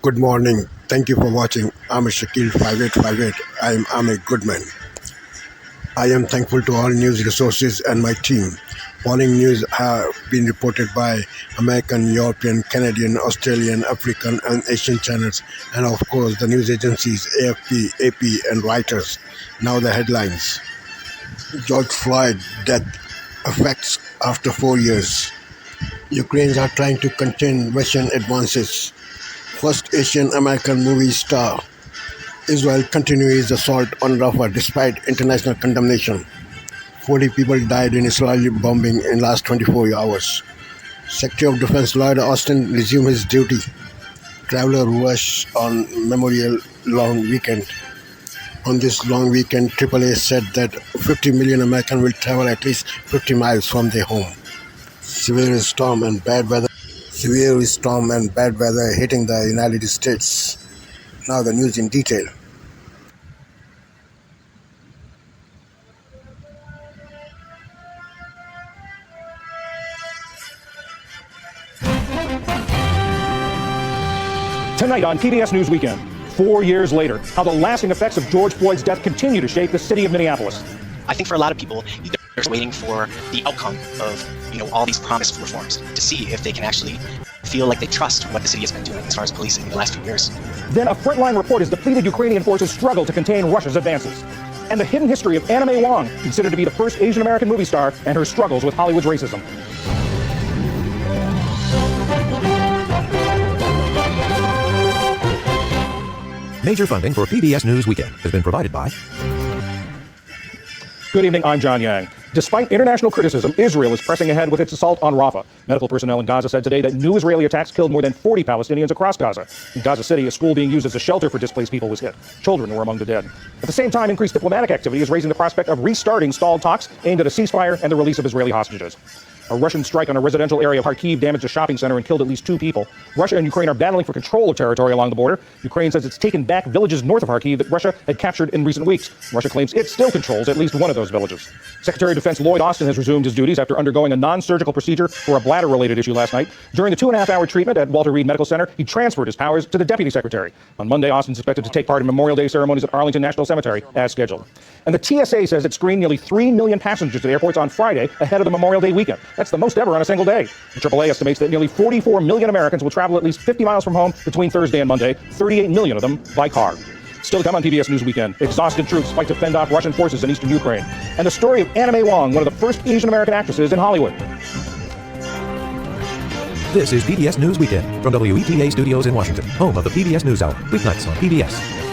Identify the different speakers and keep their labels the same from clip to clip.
Speaker 1: Good morning. Thank you for watching. I'm Shakil 5858. I'm a good man. I am thankful to all news resources and my team. Following news have been reported by American, European, Canadian, Australian, African, and Asian channels, and of course the news agencies AFP, AP, and Reuters. Now the headlines: George Floyd death affects after 4 years. Ukrainians are trying to contain Russian advances. First Asian American movie star. Israel continues assault on Rafah despite international condemnation. 40 people died in Israeli bombing in last 24 hours. Secretary of Defense Lloyd Austin resumed his duty. Traveler rush on Memorial long weekend. On this long weekend, AAA said that 50 million Americans will travel at least 50 miles from their home. Severe storm and bad weather hitting the United States. Now the news in detail.
Speaker 2: Tonight on PBS News Weekend, 4 years later, how the lasting effects of George Floyd's death continue to shape the city of Minneapolis.
Speaker 3: I think for a lot of people, they're waiting for the outcome of all these promised reforms to see if they can actually feel like they trust what the city has been doing as far as policing in the last few years.
Speaker 2: Then a frontline report has depleted Ukrainian forces struggle to contain Russia's advances. And the hidden history of Anna May Wong, considered to be the first Asian American movie star, and her struggles with Hollywood's racism.
Speaker 4: Major funding for PBS News Weekend has been provided by...
Speaker 2: Good evening, I'm John Yang. Despite international criticism, Israel is pressing ahead with its assault on Rafah. Medical personnel in Gaza said today that new Israeli attacks killed more than 40 Palestinians across Gaza. In Gaza City, a school being used as a shelter for displaced people was hit. Children were among the dead. At the same time, increased diplomatic activity is raising the prospect of restarting stalled talks aimed at a ceasefire and the release of Israeli hostages. A Russian strike on a residential area of Kharkiv damaged a shopping center and killed at least 2 people. Russia and Ukraine are battling for control of territory along the border. Ukraine says it's taken back villages north of Kharkiv that Russia had captured in recent weeks. Russia claims it still controls at least one of those villages. Secretary of Defense Lloyd Austin has resumed his duties after undergoing a non-surgical procedure for a bladder-related issue last night. During the 2.5-hour treatment at Walter Reed Medical Center, he transferred his powers to the Deputy Secretary. On Monday, Austin is expected to take part in Memorial Day ceremonies at Arlington National Cemetery, as scheduled. And the TSA says it screened nearly 3 million passengers at airports on Friday ahead of the Memorial Day weekend. That's the most ever on a single day. The AAA estimates that nearly 44 million Americans will travel at least 50 miles from home between Thursday and Monday, 38 million of them by car. Still to come on PBS News Weekend, exhausted troops fight to fend off Russian forces in eastern Ukraine, and the story of Anna May Wong, one of the first Asian American actresses in Hollywood.
Speaker 4: This is PBS News Weekend from WETA Studios in Washington, home of the PBS NewsHour, weeknights on PBS.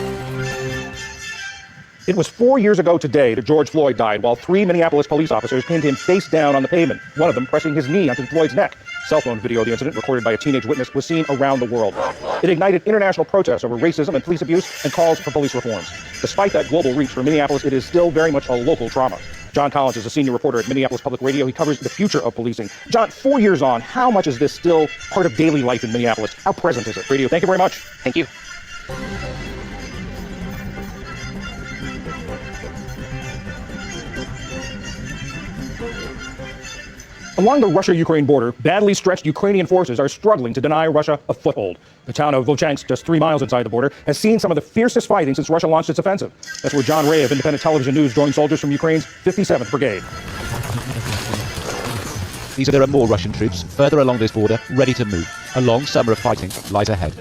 Speaker 2: It was 4 years ago today that George Floyd died while 3 Minneapolis police officers pinned him face down on the pavement, one of them pressing his knee onto Floyd's neck. Cell phone video of the incident, recorded by a teenage witness, was seen around the world. It ignited international protests over racism and police abuse and calls for police reforms. Despite that global reach for Minneapolis, it is still very much a local trauma. John Collins is a senior reporter at Minneapolis Public Radio. He covers the future of policing. John, 4 years on, how much is this still part of daily life in Minneapolis? How present is it? Radio, thank you very much.
Speaker 3: Thank you.
Speaker 2: Along the Russia-Ukraine border, badly stretched Ukrainian forces are struggling to deny Russia a foothold. The town of Volchansk, just 3 miles inside the border, has seen some of the fiercest fighting since Russia launched its offensive. That's where John Ray of Independent Television News joined soldiers from Ukraine's 57th Brigade.
Speaker 5: There are more Russian troops further along this border, ready to move. A long summer of fighting lies ahead.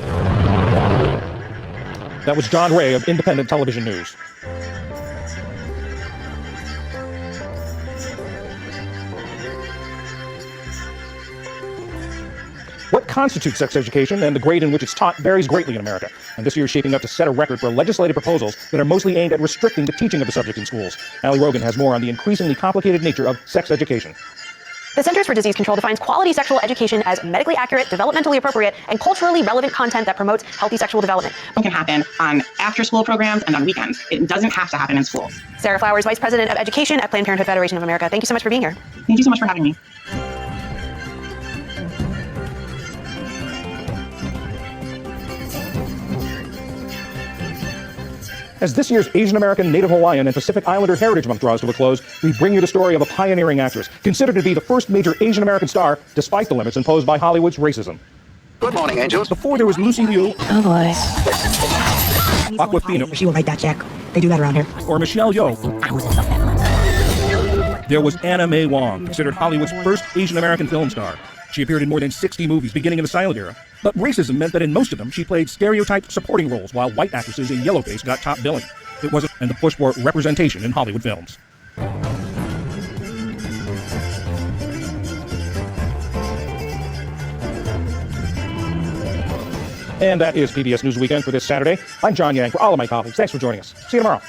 Speaker 2: That was John Ray of Independent Television News. What constitutes sex education and the grade in which it's taught varies greatly in America. And this year is shaping up to set a record for legislative proposals that are mostly aimed at restricting the teaching of the subject in schools. Allie Rogan has more on the increasingly complicated nature of sex education.
Speaker 6: The Centers for Disease Control defines quality sexual education as medically accurate, developmentally appropriate, and culturally relevant content that promotes healthy sexual development.
Speaker 7: It can happen on after-school programs and on weekends. It doesn't have to happen in school.
Speaker 6: Sarah Flowers, Vice President of Education at Planned Parenthood Federation of America. Thank you so much for being here.
Speaker 7: Thank you so much for having me.
Speaker 2: As this year's Asian American, Native Hawaiian, and Pacific Islander Heritage Month draws to a close, we bring you the story of a pioneering actress, considered to be the first major Asian American star, despite the limits imposed by Hollywood's racism.
Speaker 8: Good morning, angels.
Speaker 2: Before there was Lucy Liu.
Speaker 9: Oh boy.
Speaker 2: Aquafina.
Speaker 9: She will write that check. They do that around here.
Speaker 2: Or Michelle Yeoh. There was Anna May Wong, considered Hollywood's first Asian American film star. She appeared in more than 60 movies beginning in the silent era. But racism meant that in most of them, she played stereotyped supporting roles, while white actresses in yellowface got top billing. It wasn't, and the push for representation in Hollywood films. And that is PBS News Weekend for this Saturday. I'm John Yang. For all of my colleagues, thanks for joining us. See you tomorrow.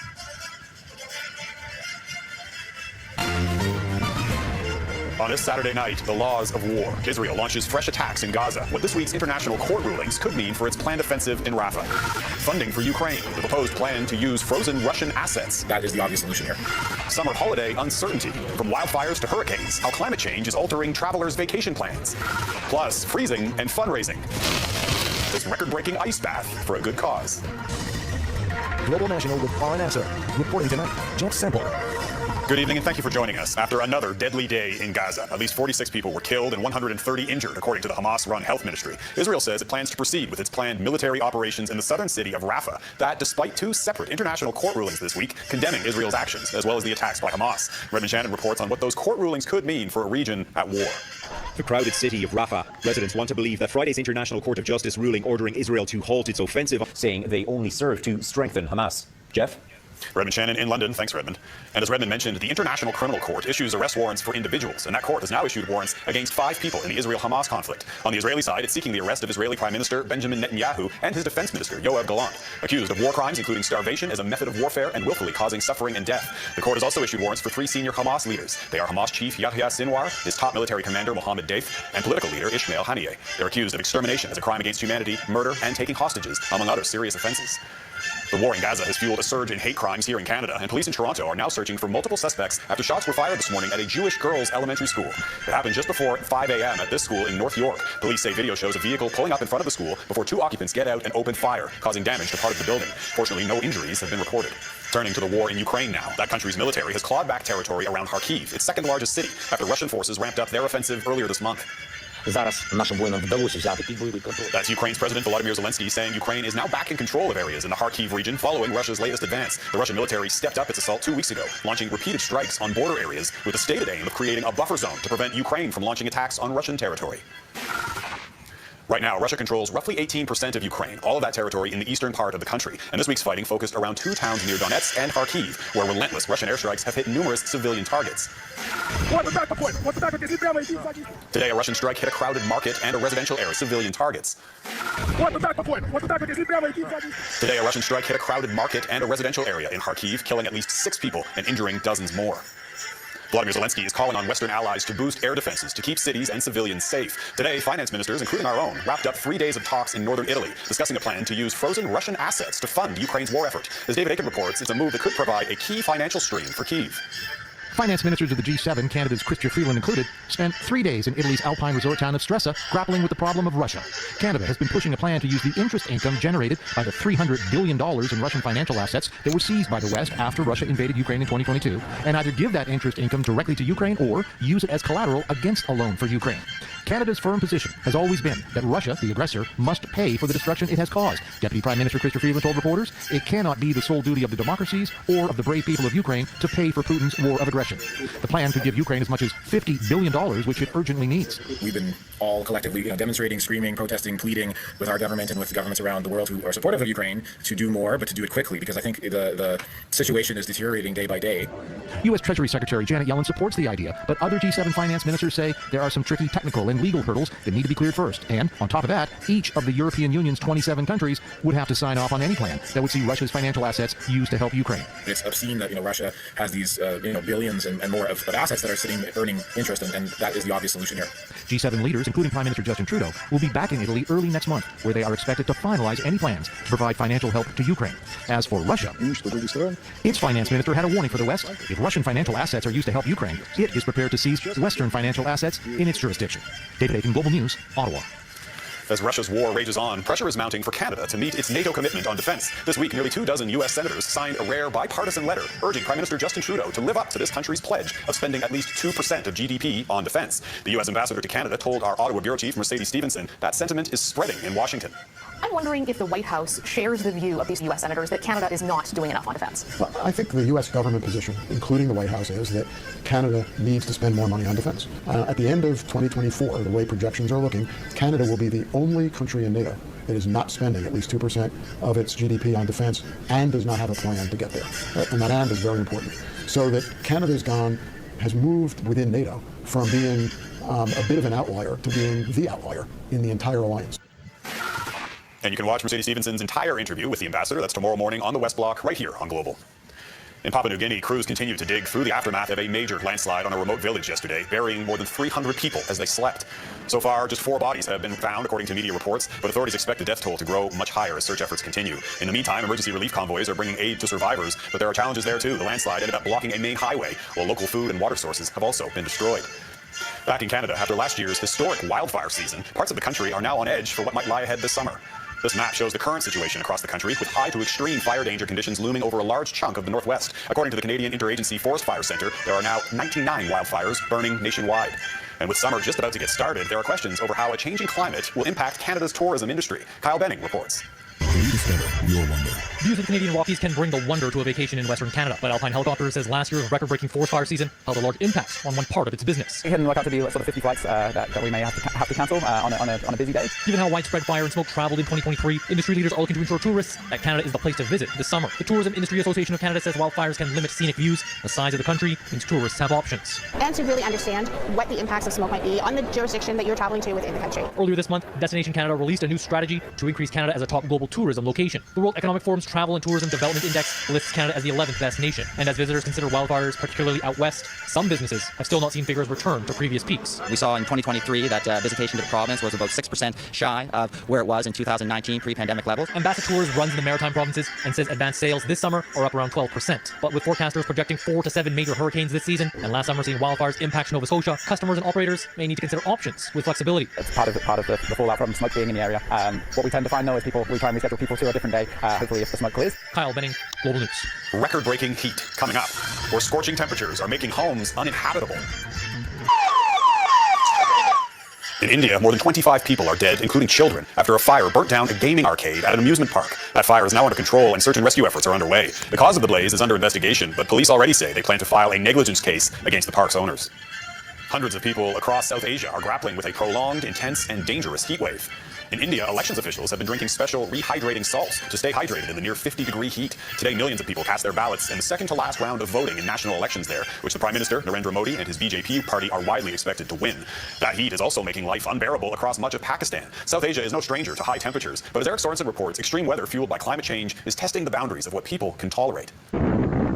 Speaker 10: On this Saturday night, the laws of war. Israel launches fresh attacks in Gaza. What this week's international court rulings could mean for its planned offensive in Rafah. Funding for Ukraine. The proposed plan to use frozen Russian assets. That is the obvious solution here. Summer holiday uncertainty. From wildfires to hurricanes. How climate change is altering travelers' vacation plans. Plus, freezing and fundraising. This record-breaking ice bath for a good cause.
Speaker 4: Global National with R&Answer. Reporting tonight, Jeff Semple.
Speaker 10: Good evening, and thank you for joining us. After another deadly day in Gaza, at least 46 people were killed and 130 injured, according to the Hamas-run health ministry. Israel says it plans to proceed with its planned military operations in the southern city of Rafah. That, despite two separate international court rulings this week condemning Israel's actions, as well as the attacks by Hamas. Redmond Shannon reports on what those court rulings could mean for a region at war.
Speaker 11: The crowded city of Rafah. Residents want to believe that Friday's International Court of Justice ruling ordering Israel to halt its offensive,
Speaker 12: saying they only serve to strengthen Hamas. Jeff?
Speaker 10: Redmond Shannon in London. Thanks, Redmond. And as Redmond mentioned, the International Criminal Court issues arrest warrants for individuals, and that court has now issued warrants against 5 people in the Israel-Hamas conflict. On the Israeli side, it's seeking the arrest of Israeli Prime Minister Benjamin Netanyahu and his defense minister, Yoav Gallant, accused of war crimes, including starvation as a method of warfare and willfully causing suffering and death. The court has also issued warrants for 3 senior Hamas leaders. They are Hamas chief Yahya Sinwar, his top military commander Mohammed Deif, and political leader Ismail Haniyeh. They're accused of extermination as a crime against humanity, murder, and taking hostages, among other serious offenses. The war in Gaza has fueled a surge in hate crimes here in Canada, and police in Toronto are now searching for multiple suspects after shots were fired this morning at a Jewish girls' elementary school. It happened just before 5 a.m. at this school in North York. Police say video shows a vehicle pulling up in front of the school before 2 occupants get out and open fire, causing damage to part of the building. Fortunately, no injuries have been reported. Turning to the war in Ukraine now, that country's military has clawed back territory around Kharkiv, its second largest city, after Russian forces ramped up their offensive earlier this month. That's Ukraine's President Volodymyr Zelensky saying Ukraine is now back in control of areas in the Kharkiv region following Russia's latest advance. The Russian military stepped up its assault 2 weeks ago, launching repeated strikes on border areas with the stated aim of creating a buffer zone to prevent Ukraine from launching attacks on Russian territory. Right now, Russia controls roughly 18% of Ukraine, all of that territory in the eastern part of the country. And this week's fighting focused around 2 towns near Donetsk and Kharkiv, where relentless Russian airstrikes have hit numerous civilian targets. Today, a Russian strike hit a crowded market and a residential area, civilian targets. Today, a Russian strike hit a crowded market and a residential area in Kharkiv, killing at least 6 people and injuring dozens more. Volodymyr Zelensky is calling on Western allies to boost air defenses to keep cities and civilians safe. Today, finance ministers, including our own, wrapped up 3 days of talks in northern Italy, discussing a plan to use frozen Russian assets to fund Ukraine's war effort. As David Aiken reports, it's a move that could provide a key financial stream for Kyiv.
Speaker 13: Finance ministers of the G7, Canada's Chrystia Freeland included, spent 3 days in Italy's alpine resort town of Stresa grappling with the problem of Russia. Canada has been pushing a plan to use the interest income generated by the $300 billion in Russian financial assets that were seized by the West after Russia invaded Ukraine in 2022, and either give that interest income directly to Ukraine or use it as collateral against a loan for Ukraine. Canada's firm position has always been that Russia, the aggressor, must pay for the destruction it has caused. Deputy Prime Minister Chrystia Freeland told reporters, it cannot be the sole duty of the democracies or of the brave people of Ukraine to pay for Putin's war of aggression. The plan could give Ukraine as much as $50 billion, which it urgently needs.
Speaker 14: We've been all collectively demonstrating, screaming, protesting, pleading with our government and with governments around the world who are supportive of Ukraine to do more, but to do it quickly, because I think the situation is deteriorating day by day.
Speaker 13: U.S. Treasury Secretary Janet Yellen supports the idea, but other G7 finance ministers say there are some tricky technical and legal hurdles that need to be cleared first. And on top of that, each of the European Union's 27 countries would have to sign off on any plan that would see Russia's financial assets used to help Ukraine.
Speaker 14: It's obscene that Russia has these billions and more of assets that are sitting earning interest, and that is the obvious solution here.
Speaker 13: G7 leaders, including Prime Minister Justin Trudeau, will be back in Italy early next month, where they are expected to finalize any plans to provide financial help to Ukraine. As for Russia, its finance minister had a warning for the West. If Russian financial assets are used to help Ukraine, it is prepared to seize Western financial assets in its jurisdiction. David Aiken, Global News, Ottawa.
Speaker 10: As Russia's war rages on, pressure is mounting for Canada to meet its NATO commitment on defense. This week, nearly 24 U.S. senators signed a rare bipartisan letter urging Prime Minister Justin Trudeau to live up to this country's pledge of spending at least 2% of GDP on defense. The U.S. ambassador to Canada told our Ottawa bureau chief, Mercedes Stephenson, that sentiment is spreading in Washington.
Speaker 6: I'm wondering if the White House shares the view of these U.S. senators that Canada is not doing enough on defense.
Speaker 8: Well, I think the U.S. government position, including the White House, is that Canada needs to spend more money on defense. At the end of 2024, the way projections are looking, Canada will be the only country in NATO that is not spending at least 2% of its GDP on defense and does not have a plan to get there. And that and is very important. So that Canada's has moved within NATO from being a bit of an outlier to being the outlier in the entire alliance.
Speaker 10: And you can watch Mercedes Stephenson's entire interview with the ambassador. That's tomorrow morning on the West Block, right here on Global. In Papua New Guinea, crews continued to dig through the aftermath of a major landslide on a remote village yesterday, burying more than 300 people as they slept. So far, just 4 bodies have been found, according to media reports, but authorities expect the death toll to grow much higher as search efforts continue. In the meantime, emergency relief convoys are bringing aid to survivors, but there are challenges there too. The landslide ended up blocking a main highway, while local food and water sources have also been destroyed. Back in Canada, after last year's historic wildfire season, parts of the country are now on edge for what might lie ahead this summer. This map shows the current situation across the country, with high to extreme fire danger conditions looming over a large chunk of the Northwest. According to the Canadian Interagency Forest Fire Centre, there are now 99 wildfires burning nationwide. And with summer just about to get started, there are questions over how a changing climate will impact Canada's tourism industry. Kyle Benning reports.
Speaker 15: Rediscover your wonder. Views of the Canadian Rockies can bring the wonder to a vacation in Western Canada, but Alpine Helicopter says last year's record-breaking forest fire season held a large impact on one part of its business.
Speaker 16: It can work out to be sort of 50 flights that we may have to cancel on a busy day.
Speaker 15: Given how widespread fire and smoke traveled in 2023, industry leaders are looking to ensure tourists that Canada is the place to visit this summer. The Tourism Industry Association of Canada says wildfires can limit scenic views. The size of the country means tourists have options.
Speaker 17: And to really understand what the impacts of smoke might be on the jurisdiction that you're traveling to within the country.
Speaker 15: Earlier this month, Destination Canada released a new strategy to increase Canada as a top global tourism location. The World Economic Forum's Travel and Tourism Development Index lists Canada as the 11th best nation. And as visitors consider wildfires, particularly out west, some businesses have still not seen figures return to previous peaks.
Speaker 16: We saw in 2023 that visitation to the province was about 6% shy of where it was in 2019 pre-pandemic levels.
Speaker 15: Ambassador Tours runs in the maritime provinces and says advanced sales this summer are up around 12%. But with forecasters projecting 4 to 7 major hurricanes this season, and last summer seeing wildfires impact Nova Scotia, customers and operators may need to consider options with flexibility.
Speaker 16: It's part of the fallout from smoke being in the area. What we tend to find though is we try and reschedule people to a different day, hopefully if the smoke clears.
Speaker 15: Kyle Benning, Global News.
Speaker 10: Record-breaking heat coming up, where scorching temperatures are making homes uninhabitable. In India, more than 25 people are dead, including children, after a fire burnt down a gaming arcade at an amusement park. That fire is now under control and search and rescue efforts are underway. The cause of the blaze is under investigation, but police already say they plan to file a negligence case against the park's owners. Hundreds of people across South Asia are grappling with a prolonged, intense, and dangerous heat wave. In India, elections officials have been drinking special rehydrating salts to stay hydrated in the near 50-degree heat. Today, millions of people cast their ballots in the second-to-last round of voting in national elections there, which the Prime Minister, Narendra Modi, and his BJP party are widely expected to win. That heat is also making life unbearable across much of Pakistan. South Asia is no stranger to high temperatures, but as Eric Sorensen reports, extreme weather fueled by climate change is testing the boundaries of what people can tolerate.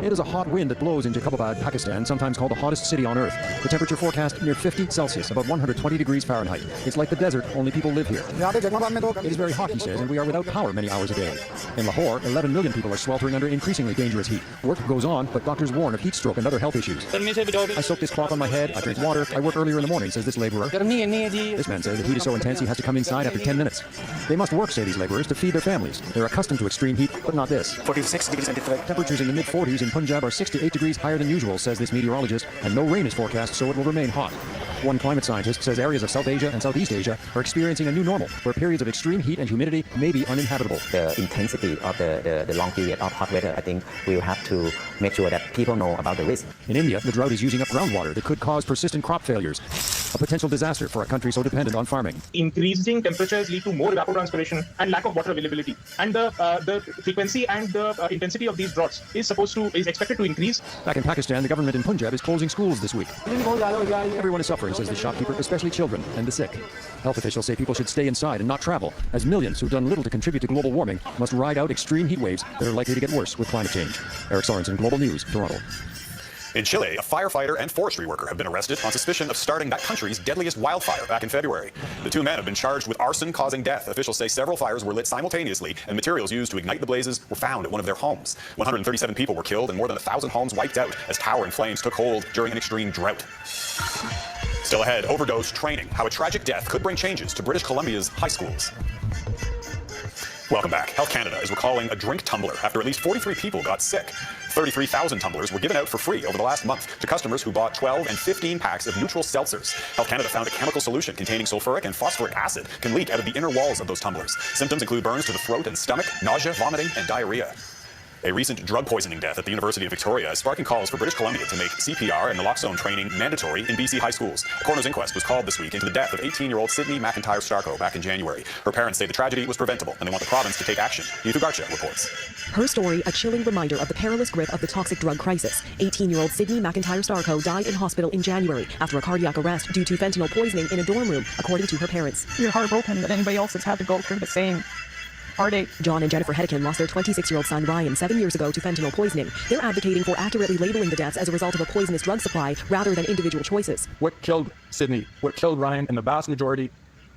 Speaker 18: It is a hot wind that blows into Jacobbad, Pakistan, sometimes called the hottest city on Earth. The temperature forecast near 50 Celsius, about 120 degrees Fahrenheit. It's like the desert, only people live here. It is very hot, he says, and we are without power many hours a day. In Lahore, 11 million people are sweltering under increasingly dangerous heat. Work goes on, but doctors warn of heat stroke and other health issues. I soak this cloth on my head, I drink water, I work earlier in the morning, says this laborer. This man says the heat is so intense he has to come inside after 10 minutes. They must work, say these laborers, to feed their families. They're accustomed to extreme heat, but not this.
Speaker 19: 46 degrees centigrade.
Speaker 18: Temperatures in the mid-40s in Punjab are 6 to 8 degrees higher than usual, says this meteorologist, and no rain is forecast, so it will remain hot. One climate scientist says areas of South Asia and Southeast Asia are experiencing a new normal, where periods of extreme heat and humidity may be uninhabitable.
Speaker 20: The intensity of the long period of hot weather, I think we will have to make sure that people know about the risk.
Speaker 18: In India, the drought is using up groundwater that could cause persistent crop failures, a potential disaster for a country so dependent on farming.
Speaker 21: Increasing temperatures lead to more evapotranspiration and lack of water availability. And the frequency and the intensity of these droughts is expected to increase.
Speaker 18: Back in Pakistan, the government in Punjab is closing schools this week. Everyone is suffering, says the shopkeeper, especially children and the sick. Health officials say people should stay inside and not travel, as millions who've done little to contribute to global warming must ride out extreme heat waves that are likely to get worse with climate change. Eric Sorensen, Global News, Toronto.
Speaker 10: In Chile, a firefighter and forestry worker have been arrested on suspicion of starting that country's deadliest wildfire back in February. The two men have been charged with arson causing death. Officials say several fires were lit simultaneously, and materials used to ignite the blazes were found at one of their homes. 137 people were killed and more than 1,000 homes wiped out as towering flames took hold during an extreme drought. Still ahead, overdose training, how a tragic death could bring changes to British Columbia's high schools. Welcome back. Health Canada is recalling a drink tumbler after at least 43 people got sick. 33,000 tumblers were given out for free over the last month to customers who bought 12 and 15 packs of neutral seltzers. Health Canada found a chemical solution containing sulfuric and phosphoric acid can leak out of the inner walls of those tumblers. Symptoms include burns to the throat and stomach, nausea, vomiting, and diarrhea. A recent drug poisoning death at the University of Victoria is sparking calls for British Columbia to make CPR and naloxone training mandatory in BC high schools. A coroner's inquest was called this week into the death of 18-year-old Sydney McIntyre Starko back in January. Her parents say the tragedy was preventable, and they want the province to take action. Neethu Garcha reports.
Speaker 19: Her story, a chilling reminder of the perilous grip of the toxic drug crisis. 18-year-old Sydney McIntyre Starko died in hospital in January after a cardiac arrest due to fentanyl poisoning in a dorm room, according to her parents.
Speaker 22: We're heartbroken that anybody else has had to go through the same heartache.
Speaker 19: John and Jennifer Hedican lost their 26-year-old son Ryan 7 years ago to fentanyl poisoning. They're advocating for accurately labeling the deaths as a result of a poisonous drug supply rather than individual choices.
Speaker 23: What killed Sydney, what killed Ryan, and the vast majority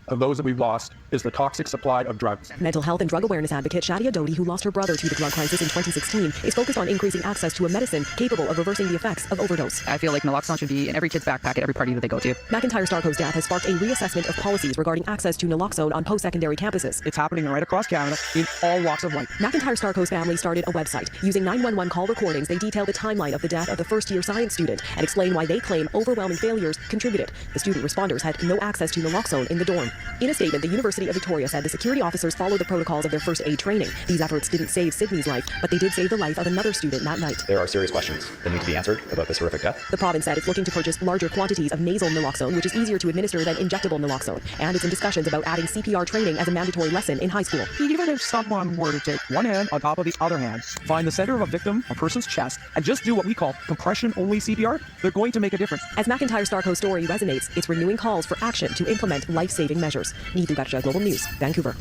Speaker 23: of those that we've lost is the toxic supply of drugs.
Speaker 19: Mental health and drug awareness advocate Shadia Dodi, who lost her brother to the drug crisis in 2016, is focused on increasing access to a medicine capable of reversing the effects of overdose.
Speaker 9: I feel like naloxone should be in every kid's backpack at every party that they go to.
Speaker 19: McIntyre Starko's death has sparked a reassessment of policies regarding access to naloxone on post-secondary campuses.
Speaker 23: It's happening right across Canada in all walks of life.
Speaker 19: McIntyre Starko's family started a website. Using 911 call recordings, they detail the timeline of the death of the first-year science student and explain why they claim overwhelming failures contributed. The student responders had no access to naloxone in the dorm. In a statement, the University of Victoria said the security officers followed the protocols of their first aid training. These efforts didn't save Sydney's life, but they did save the life of another student that night.
Speaker 12: There are serious questions that need to be answered about this horrific death.
Speaker 19: The province said it's looking to purchase larger quantities of nasal naloxone, which is easier to administer than injectable naloxone, and it's in discussions about adding CPR training as a mandatory lesson in high school.
Speaker 23: Even if someone were to take one hand on top of the other hand, find the center of a victim, a person's chest, and just do what we call compression-only CPR, they're going to make a difference.
Speaker 19: As McIntyre Starko's story resonates, it's renewing calls for action to implement life-saving measures. Neethu Garcha, Global News, Vancouver.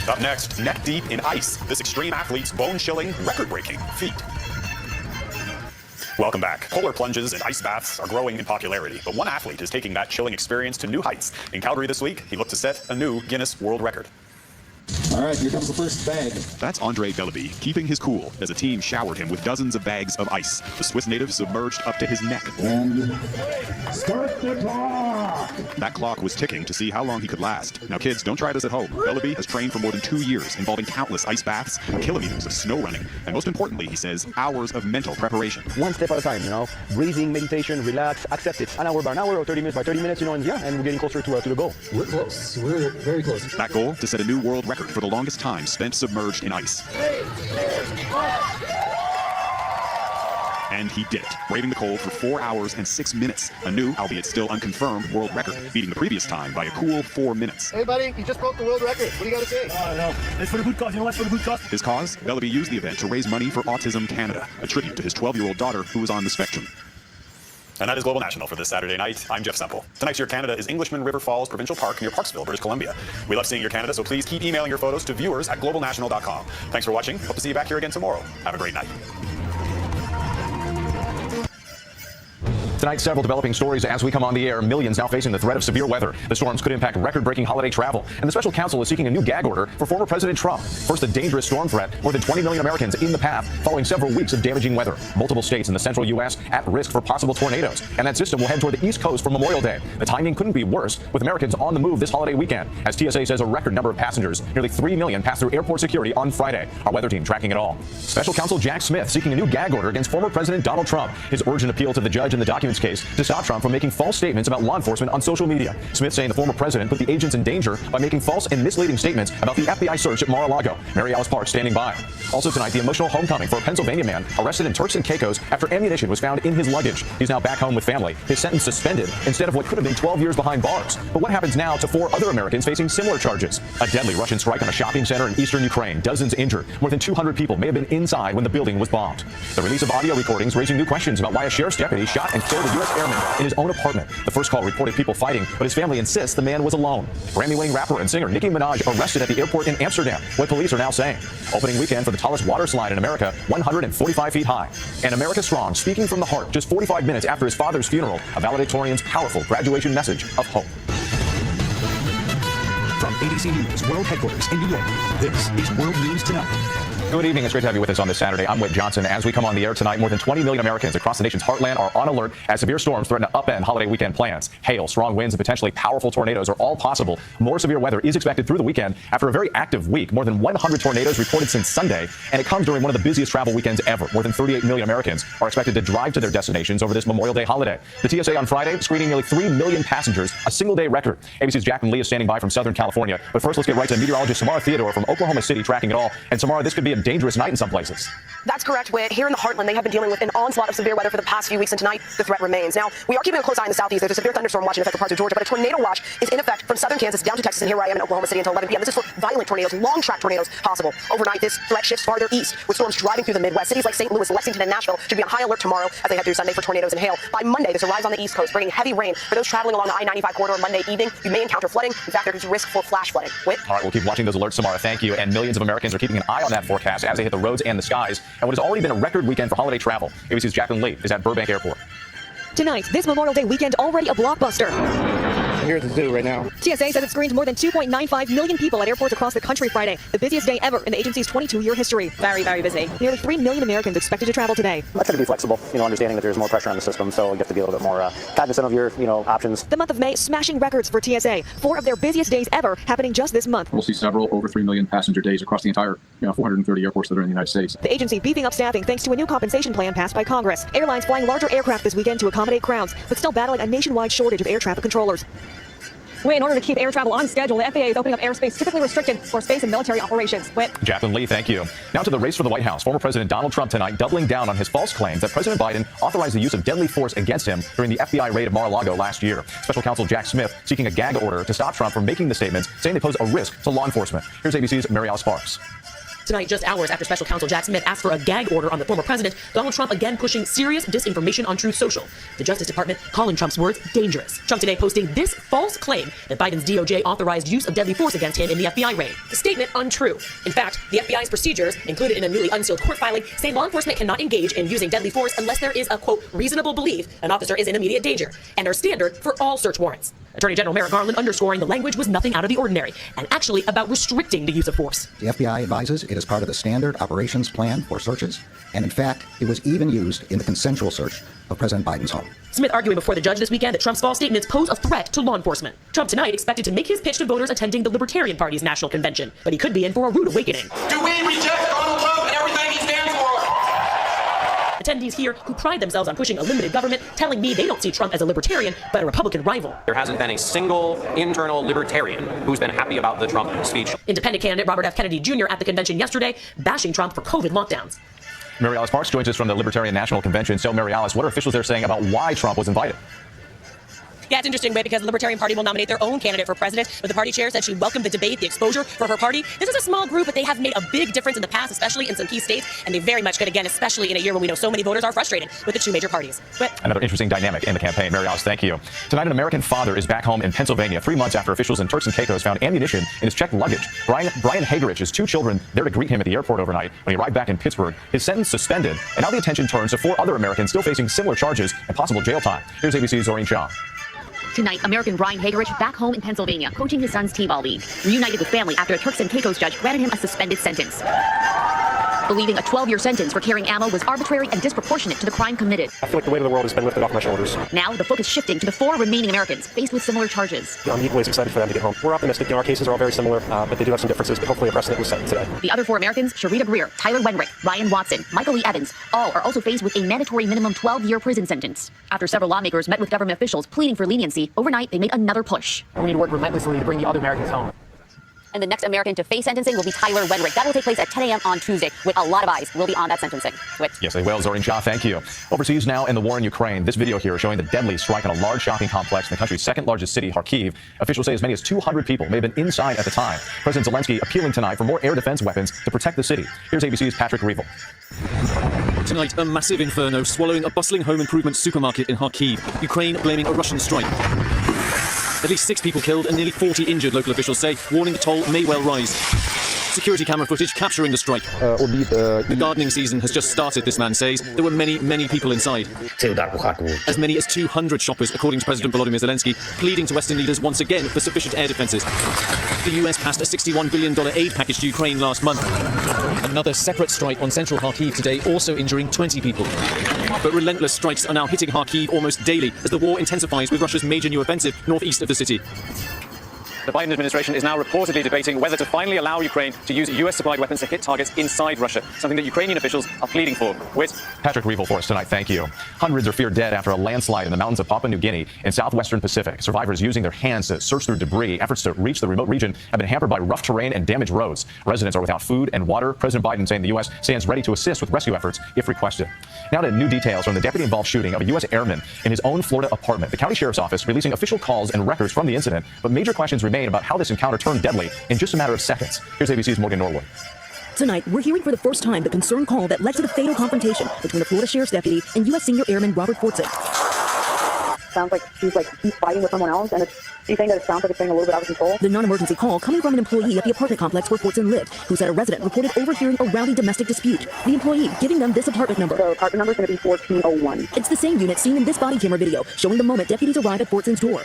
Speaker 10: Up next, neck deep in ice, this extreme athlete's bone-chilling, record-breaking feat. Welcome back. Polar plunges and ice baths are growing in popularity, but one athlete is taking that chilling experience to new heights. In Calgary this week, he looked to set a new Guinness World Record.
Speaker 24: All right, here comes the first bag.
Speaker 10: That's Andre Bellaby, keeping his cool as a team showered him with dozens of bags of ice. The Swiss native submerged up to his neck.
Speaker 24: And start the clock!
Speaker 10: That clock was ticking to see how long he could last. Now kids, don't try this at home. Bellaby has trained for more than 2 years, involving countless ice baths, kilometers of snow running, and most importantly, he says, hours of mental preparation.
Speaker 25: One step at a time, breathing, meditation, relax, accept it. An hour by an hour or 30 minutes by 30 minutes, and we're getting closer to the goal.
Speaker 24: We're close. We're very close.
Speaker 10: That goal, to set a new world record for the longest time spent submerged in ice. And he did it, braving the cold for 4 hours and 6 minutes. A new, albeit still unconfirmed, world record, beating the previous time by a cool 4 minutes.
Speaker 24: Hey, buddy, you just broke the world record. What do you got to say?
Speaker 25: Oh, no. It's for the good cause. It's for the good cause.
Speaker 10: His cause? Bellaby used the event to raise money for Autism Canada, a tribute to his 12-year-old daughter who was on the spectrum. And that is Global National for this Saturday night. I'm Jeff Semple. Tonight's Your Canada is Englishman River Falls Provincial Park near Parksville, British Columbia. We love seeing Your Canada, so please keep emailing your photos to viewers@globalnational.com. Thanks for watching. Hope to see you back here again tomorrow. Have a great night.
Speaker 4: Tonight, several developing stories as we come on the air. Millions now facing the threat of severe weather. The storms could impact record-breaking holiday travel. And the special counsel is seeking a new gag order for former President Trump. First, a dangerous storm threat. More than 20 million Americans in the path following several weeks of damaging weather. Multiple states in the central U.S. at risk for possible tornadoes. And that system will head toward the East Coast for Memorial Day. The timing couldn't be worse, with Americans on the move this holiday weekend. As TSA says, a record number of passengers, nearly 3 million, passed through airport security on Friday. Our weather team tracking it all. Special counsel Jack Smith seeking a new gag order against former President Donald Trump. His urgent appeal to the judge in the documents case to stop Trump from making false statements about law enforcement on social media. Smith saying the former president put the agents in danger by making false and misleading statements about the FBI search at Mar-a-Lago. Mary Alice Park standing by. Also tonight, the emotional homecoming for a Pennsylvania man arrested in Turks and Caicos after ammunition was found in his luggage. He's now back home with family. His sentence suspended instead of what could have been 12 years behind bars. But what happens now to 4 other Americans facing similar charges? A deadly Russian strike on a shopping center in eastern Ukraine. Dozens injured. More than 200 people may have been inside when the building was bombed. The release of audio recordings raising new questions about why a sheriff's deputy shot and killed a U.S. airman in his own apartment. The first call reported people fighting, but his family insists the man was alone. Grammy-winning rapper and singer Nicki Minaj arrested at the airport in Amsterdam, what police are now saying. Opening weekend for the tallest water slide in America, 145 feet high. And America Strong, speaking from the heart just 45 minutes after his father's funeral, a valedictorian's powerful graduation message of hope.
Speaker 10: From
Speaker 1: ABC News World Headquarters in New York, this is World News Tonight.
Speaker 4: Good evening. It's great to have you with us on this Saturday. I'm Whit Johnson. As we come on the air tonight, more than 20 million Americans across the nation's heartland are on alert as severe storms threaten to upend holiday weekend plans. Hail, strong winds, and potentially powerful tornadoes are all possible. More severe weather is expected through the weekend after a very active week. More than 100 tornadoes reported since Sunday, and it comes during one of the busiest travel weekends ever. More than 38 million Americans are expected to drive to their destinations over this Memorial Day holiday. The TSA on Friday screening nearly 3 million passengers, a single-day record. ABC's Jacqueline Lee is standing by from Southern California. But first, let's get right to meteorologist Samara Theodore from Oklahoma City tracking it all. And Samara, this could be a dangerous night in some places.
Speaker 6: That's correct, Whit. Here in the heartland, they have been dealing with an onslaught of severe weather for the past few weeks, and tonight the threat remains. Now, we are keeping a close eye in the southeast. There's a severe thunderstorm watch in effect for parts of Georgia, but a tornado watch is in effect from southern Kansas down to Texas, and here I am in Oklahoma City until 11 p.m. This is for violent tornadoes, long-track tornadoes possible. Overnight, this threat shifts farther east, with storms driving through the Midwest. Cities like St. Louis, Lexington, and Nashville should be on high alert tomorrow as they head through Sunday for tornadoes and hail. By Monday, this arrives on the East Coast, bringing heavy rain. For those traveling along the I-95 corridor Monday evening, you may encounter flooding. In fact, there is risk for flash flooding. Whit?
Speaker 4: All right, we'll keep watching those alerts, Samara. Thank you. And millions of Americans are keeping an eye on that forecast as they hit the roads and the skies. And what has already been a record weekend for holiday travel. ABC's Jacqueline Lee is at Burbank Airport.
Speaker 19: Tonight, this Memorial Day weekend already a blockbuster.
Speaker 2: I'm here at the zoo right now.
Speaker 19: TSA says it screened more than 2.95 million people at airports across the country Friday, the busiest day ever in the agency's 22-year history. Very, very busy. Nearly 3 million Americans expected to travel today.
Speaker 3: I try to be flexible, understanding that there's more pressure on the system, so you have to be a little bit more cognizant of your, options.
Speaker 19: The month of May smashing records for TSA. 4 of their busiest days ever happening just this month.
Speaker 5: We'll see several over 3 million passenger days across the entire 430 airports that are in the United States.
Speaker 19: The agency beefing up staffing thanks to a new compensation plan passed by Congress. Airlines flying larger aircraft this weekend to accommodate crowds, but still battling a nationwide shortage of air traffic controllers. In order to keep air travel on schedule, the FAA is opening up airspace typically restricted for space and military operations.
Speaker 4: Jacqueline Lee, thank you. Now to the race for the White House. Former President Donald Trump tonight doubling down on his false claims that President Biden authorized the use of deadly force against him during the FBI raid of Mar-a-Lago last year. Special counsel Jack Smith seeking a gag order to stop Trump from making the statements, saying they pose a risk to law enforcement. Here's ABC's Marielle Sparks.
Speaker 7: Tonight, just hours after special counsel Jack Smith asked for a gag order on the former president, Donald Trump again pushing serious disinformation on Truth Social. The Justice Department calling Trump's words dangerous. Trump today posting this false claim that Biden's DOJ authorized use of deadly force against him in the FBI raid. The statement untrue. In fact, the FBI's procedures, included in a newly unsealed court filing, say law enforcement cannot engage in using deadly force unless there is a, quote, reasonable belief an officer is in immediate danger, and are standard for all search warrants. Attorney General Merrick Garland underscoring the language was nothing out of the ordinary, and actually about restricting the use of force.
Speaker 26: The FBI advises it is part of the standard operations plan for searches, and in fact, it was even used in the consensual search of President Biden's home.
Speaker 7: Smith arguing before the judge this weekend that Trump's false statements pose a threat to law enforcement. Trump tonight expected to make his pitch to voters attending the Libertarian Party's national convention, but he could be in for a rude awakening.
Speaker 27: Do we reject Donald Trump and everything he stands for?
Speaker 7: Attendees here who pride themselves on pushing a limited government telling me they don't see Trump as a libertarian, but a Republican rival.
Speaker 28: There hasn't been a single internal libertarian who's been happy about the Trump speech.
Speaker 7: Independent candidate Robert F. Kennedy Jr. at the convention yesterday, bashing Trump for COVID lockdowns.
Speaker 4: Mary Alice Parks joins us from the Libertarian National Convention. So, Mary Alice, what are officials there saying about why Trump was invited?
Speaker 7: Yeah, it's interesting, because the Libertarian Party will nominate their own candidate for president, but the party chair said she welcomed the debate, the exposure for her party. This is a small group, but they have made a big difference in the past, especially in some key states, and they very much could again, especially in a year when we know so many voters are frustrated with the two major parties.
Speaker 4: Another interesting dynamic in the campaign. Mary Alice, thank you. Tonight, an American father is back home in Pennsylvania 3 months after officials in Turks and Caicos found ammunition in his checked luggage. Brian Hagerich, his 2 children, there to greet him at the airport overnight when he arrived back in Pittsburgh. His sentence suspended, and now the attention turns to 4 other Americans still facing similar charges and possible jail time. Here's ABC's Zoreen Shah.
Speaker 29: Tonight, American Brian Hagerich back home in Pennsylvania, coaching his son's T-ball league. Reunited with family after a Turks and Caicos judge granted him a suspended sentence, believing a 12-year sentence for carrying ammo was arbitrary and disproportionate to the crime committed.
Speaker 2: I feel like the weight of the world has been lifted off my shoulders.
Speaker 29: Now, the focus shifting to the 4 remaining Americans faced with similar charges.
Speaker 2: I'm equally as excited for them to get home. We're optimistic. Our cases are all very similar, but they do have some differences, but hopefully a precedent was set today.
Speaker 29: The other 4 Americans, Sharita Greer, Tyler Wenrick, Ryan Watson, Michael Lee Evans, all are also faced with a mandatory minimum 12-year prison sentence. After several lawmakers met with government officials pleading for leniency, overnight they made another push.
Speaker 15: We need to work relentlessly to bring the other Americans home.
Speaker 29: And the next American to face sentencing will be Tyler Wenrick. That will take place at 10 a.m. on Tuesday, with a lot of eyes will be on that sentencing.
Speaker 4: Yes, they will. Zoreen Shah, thank you. Overseas now in the war in Ukraine. This video here showing the deadly strike on a large shopping complex in the country's second largest city, Kharkiv. Officials say as many as 200 people may have been inside at the time. President Zelensky appealing tonight for more air defense weapons to protect the city. Here's ABC's Patrick Revel.
Speaker 30: Tonight, a massive inferno swallowing a bustling home improvement supermarket in Kharkiv. Ukraine blaming a Russian strike. At least 6 people killed and nearly 40 injured, local officials say, warning the toll may well rise. Security camera footage capturing the strike. The gardening season has just started, this man says. There were many, many people inside. As many as 200 shoppers, according to President Volodymyr Zelensky, pleading to Western leaders once again for sufficient air defences. The US passed a $61 billion aid package to Ukraine last month. Another separate strike on central Kharkiv today, also injuring 20 people. But relentless strikes are now hitting Kharkiv almost daily as the war intensifies with Russia's major new offensive northeast of the city.
Speaker 28: The Biden administration is now reportedly debating whether to finally allow Ukraine to use US-supplied weapons to hit targets inside Russia, something that Ukrainian officials are pleading for. Whit?
Speaker 4: Patrick Reevell for us tonight. Thank you. Hundreds are feared dead after a landslide in the mountains of Papua New Guinea in southwestern Pacific. Survivors using their hands to search through debris. Efforts to reach the remote region have been hampered by rough terrain and damaged roads. Residents are without food and water. President Biden saying the U.S. stands ready to assist with rescue efforts if requested. Now to new details from the deputy-involved shooting of a U.S. airman in his own Florida apartment. The county sheriff's office releasing official calls and records from the incident, but major questions remain about how this encounter turned deadly in just a matter of seconds. Here's ABC's Morgan Norwood.
Speaker 19: Tonight, we're hearing for the first time the concerned call that led to the fatal confrontation between a Florida sheriff's deputy and U.S. senior airman Robert Fortson.
Speaker 6: Sounds like he's fighting with someone else, and he's saying that it sounds like it's getting a little bit out of control.
Speaker 19: The non-emergency call coming from an employee at the apartment complex where Fortson lived, who said a resident reported overhearing a rowdy domestic dispute. The employee giving them this apartment number.
Speaker 6: The apartment number is going to be 1401.
Speaker 19: It's the same unit seen in this body camera video, showing the moment deputies arrive at Fortson's door.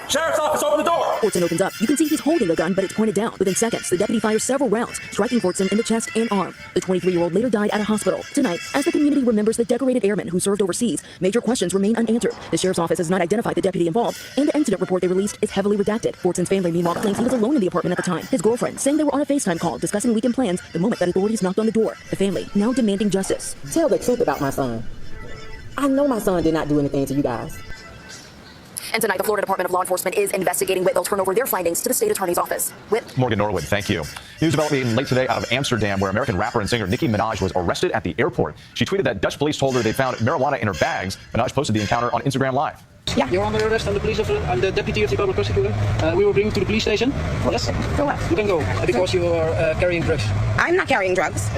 Speaker 27: Sheriff's office, open the door!
Speaker 19: Fortson opens up. You can see he's holding a gun, but it's pointed down. Within seconds, the deputy fires several rounds, striking Fortson in the chest and arm. The 23-year-old later died at a hospital. Tonight, as the community remembers the decorated airman who served overseas, major questions remain unanswered. The sheriff's office has not identified the deputy involved, and the incident report they released is heavily redacted. Fortson's family, meanwhile, claims he was alone in the apartment at the time. His girlfriend saying they were on a FaceTime call discussing weekend plans the moment that authorities knocked on the door. The family now demanding justice.
Speaker 8: Tell the truth about my son. I know my son did not do anything to you guys.
Speaker 6: And tonight, the Florida Department of Law Enforcement is investigating Whit. They'll turn over their findings to the state attorney's office. Whit?
Speaker 4: Morgan Norwood, thank you. News developing late today out of Amsterdam, where American rapper and singer Nicki Minaj was arrested at the airport. She tweeted that Dutch police told her they found marijuana in her bags. Minaj posted the encounter on Instagram Live.
Speaker 8: Yeah. You're under arrest. I'm the deputy of the public prosecutor. We will bring you to the police station. Yes. For what? You can go because you are carrying drugs.
Speaker 6: I'm not carrying drugs.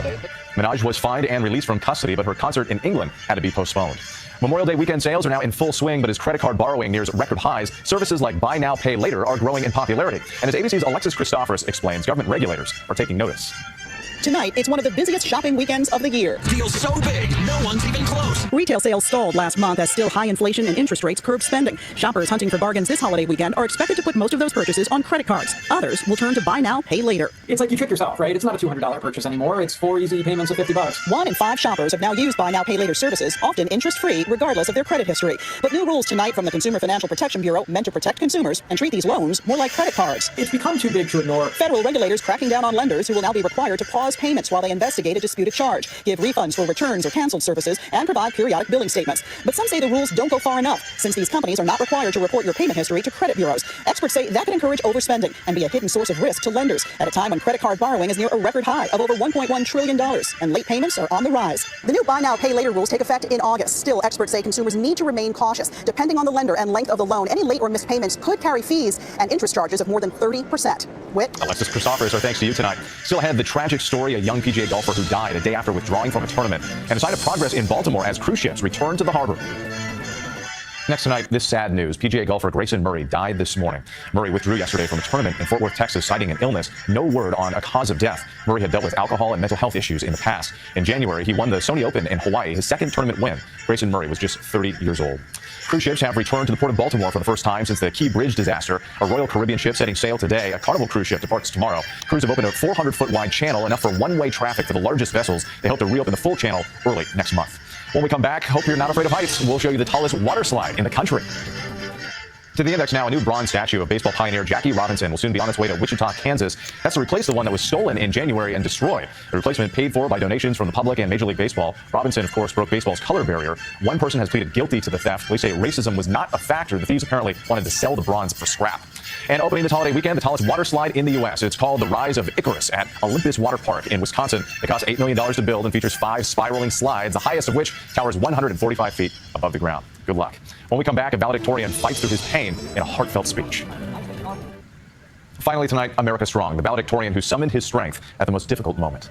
Speaker 4: Minaj was fined and released from custody, but her concert in England had to be postponed. Memorial Day weekend sales are now in full swing, but as credit card borrowing nears record highs, services like Buy Now, Pay Later are growing in popularity. And as ABC's Alexis Christophorus explains, government regulators are taking notice.
Speaker 11: Tonight, it's one of the busiest shopping weekends of the year.
Speaker 27: Deals so big, no one's even close.
Speaker 11: Retail sales stalled last month as still high inflation and interest rates curbed spending. Shoppers hunting for bargains this holiday weekend are expected to put most of those purchases on credit cards. Others will turn to Buy Now, Pay Later.
Speaker 23: It's like you trick yourself, right? It's not a $200 purchase anymore. It's 4 easy payments of $50.
Speaker 11: 1 in 5 shoppers have now used Buy Now, Pay Later services, often interest-free, regardless of their credit history. But new rules tonight from the Consumer Financial Protection Bureau meant to protect consumers and treat these loans more like credit cards.
Speaker 23: It's become too big to ignore.
Speaker 11: Federal regulators cracking down on lenders who will now be required to pause payments while they investigate a disputed charge, give refunds for returns or canceled services, and provide periodic billing statements. But some say the rules don't go far enough, since these companies are not required to report your payment history to credit bureaus. Experts say that could encourage overspending and be a hidden source of risk to lenders at a time when credit card borrowing is near a record high of over $1.1 trillion, and late payments are on the rise. The new Buy Now, Pay Later rules take effect in August. Still, experts say consumers need to remain cautious. Depending on the lender and length of the loan, any late or missed payments could carry fees and interest charges of more than 30%. Whit?
Speaker 4: Alexis Christophorus, our thanks to you tonight. Still ahead, the tragic story, a young PGA golfer who died a day after withdrawing from a tournament, and a sign of progress in Baltimore as cruise ships return to the harbor. Next tonight, this sad news. PGA golfer Grayson Murray died this morning. Murray withdrew yesterday from a tournament in Fort Worth, Texas, citing an illness. No word on a cause of death. Murray had dealt with alcohol and mental health issues in the past. In January, he won the Sony Open in Hawaii, his second tournament win. Grayson Murray was just 30 years old. Cruise ships have returned to the port of Baltimore for the first time since the Key Bridge disaster. A Royal Caribbean ship setting sail today. A Carnival cruise ship departs tomorrow. Crews have opened a 400-foot wide channel, enough for one-way traffic for the largest vessels. They hope to reopen the full channel early next month. When we come back, hope you're not afraid of heights. We'll show you the tallest water slide in the country. To the index now, a new bronze statue of baseball pioneer Jackie Robinson will soon be on its way to Wichita, Kansas. That's to replace the one that was stolen in January and destroyed. The replacement paid for by donations from the public and Major League Baseball. Robinson, of course, broke baseball's color barrier. One person has pleaded guilty to the theft. Police say racism was not a factor. The thieves apparently wanted to sell the bronze for scrap. And opening this holiday weekend, the tallest water slide in the U.S. It's called the Rise of Icarus at Olympus Water Park in Wisconsin. It costs $8 million to build and features 5 spiraling slides, the highest of which towers 145 feet above the ground. Good luck. When we come back, a valedictorian fights through his pain in a heartfelt speech. Finally tonight, America Strong, the valedictorian who summoned his strength at the most difficult moment.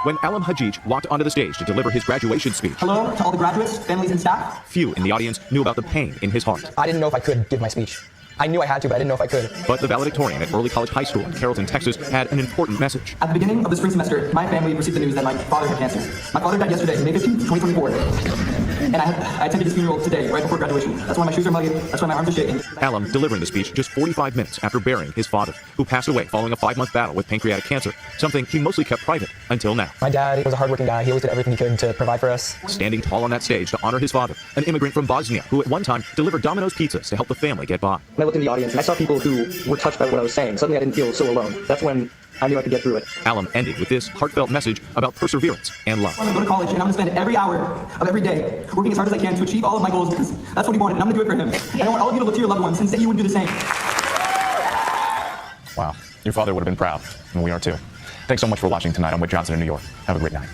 Speaker 4: When Alam Hajij walked onto the stage to deliver his graduation speech,
Speaker 24: Hello to all the graduates, families, and staff.
Speaker 4: Few in the audience knew about the pain in his heart.
Speaker 24: I didn't know if I could give my speech. I knew I had to, but I didn't know if I could.
Speaker 4: But the valedictorian at Early College High School in Carrollton, Texas, had an important message.
Speaker 24: At the beginning of the spring semester, my family received the news that my father had cancer. My father died yesterday, May 15th, 2024. And I attended his funeral today, right before graduation. That's why my shoes are muddy. That's why my arms are shaking.
Speaker 4: Alum delivering the speech just 45 minutes after burying his father, who passed away following a 5-month battle with pancreatic cancer, something he mostly kept private until now.
Speaker 24: My dad was a hardworking guy. He always did everything he could to provide for us.
Speaker 4: Standing tall on that stage to honor his father, an immigrant from Bosnia who at one time delivered Domino's pizzas to help the family get by.
Speaker 24: When I looked in the audience and I saw people who were touched by what I was saying, suddenly I didn't feel so alone. That's when I knew I could get through it.
Speaker 4: Alum ended with this heartfelt message about perseverance and love.
Speaker 24: I'm going to go to college and I'm going to spend every hour of every day working as hard as I can to achieve all of my goals because that's what he wanted and I'm going to do it for him. And I want all of you to look to your loved ones and say you would do the same.
Speaker 4: Wow, your father would have been proud, and we are too. Thanks so much for watching tonight. I'm Whit Johnson in New York. Have a great night.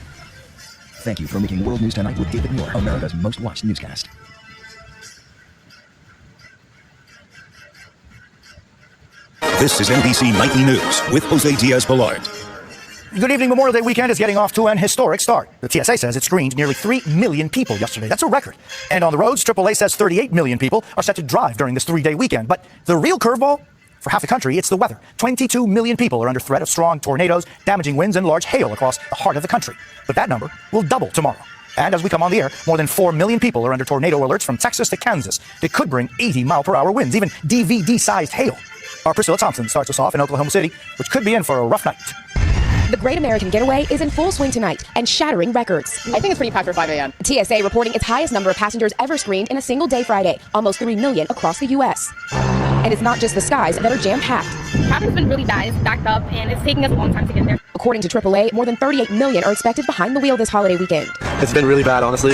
Speaker 1: Thank you for making World News Tonight with David Moore, America's most watched newscast.
Speaker 9: This is NBC Nightly News with Jose Diaz-Balart.
Speaker 12: Good evening. Memorial Day weekend is getting off to an historic start. The TSA says it screened nearly 3 million people yesterday. That's a record. And on the roads, AAA says 38 million people are set to drive during this 3-day weekend. But the real curveball? For half the country, it's the weather. 22 million people are under threat of strong tornadoes, damaging winds, and large hail across the heart of the country. But that number will double tomorrow. And as we come on the air, more than 4 million people are under tornado alerts from Texas to Kansas. They could bring 80-mile-per-hour winds, even DVD-sized hail. Our Priscilla Thompson starts us off in Oklahoma City, which could be in for a rough night.
Speaker 13: The Great American Getaway is in full swing tonight and shattering records.
Speaker 14: I think it's pretty packed for 5 a.m.
Speaker 13: TSA reporting its highest number of passengers ever screened in a single day Friday, almost 3 million across the U.S. And it's not just the skies that are jam-packed.
Speaker 14: Traffic's been really bad. It's backed up, and it's taking us a long time to get there.
Speaker 13: According to AAA, more than 38 million are expected behind the wheel this holiday weekend.
Speaker 16: It's been really bad, honestly.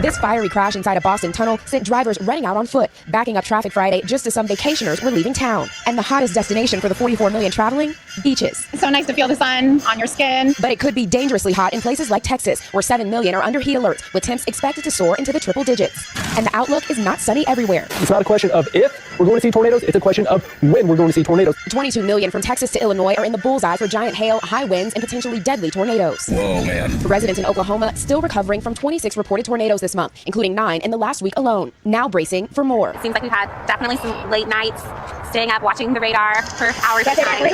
Speaker 13: This fiery crash inside a Boston tunnel sent drivers running out on foot, backing up traffic Friday just as some vacationers were leaving town. And the hottest destination for the 44 million traveling? Beaches.
Speaker 14: It's so nice to feel the sun on your skin.
Speaker 13: But it could be dangerously hot in places like Texas, where 7 million are under heat alerts, with temps expected to soar into the triple digits. And the outlook is not sunny everywhere.
Speaker 16: It's not a question of if we're going to see tornadoes, it's a question of when we're going to see tornadoes.
Speaker 13: 22 million from Texas to Illinois are in the bullseye for giant hail, high winds, and potentially deadly tornadoes.
Speaker 9: Whoa, man.
Speaker 13: Residents in Oklahoma still recovering from 26 reported tornadoes this month, including 9 in the last week alone, now bracing for more.
Speaker 14: It seems like we've had definitely some late nights, staying up, watching the radar for hours at a time, but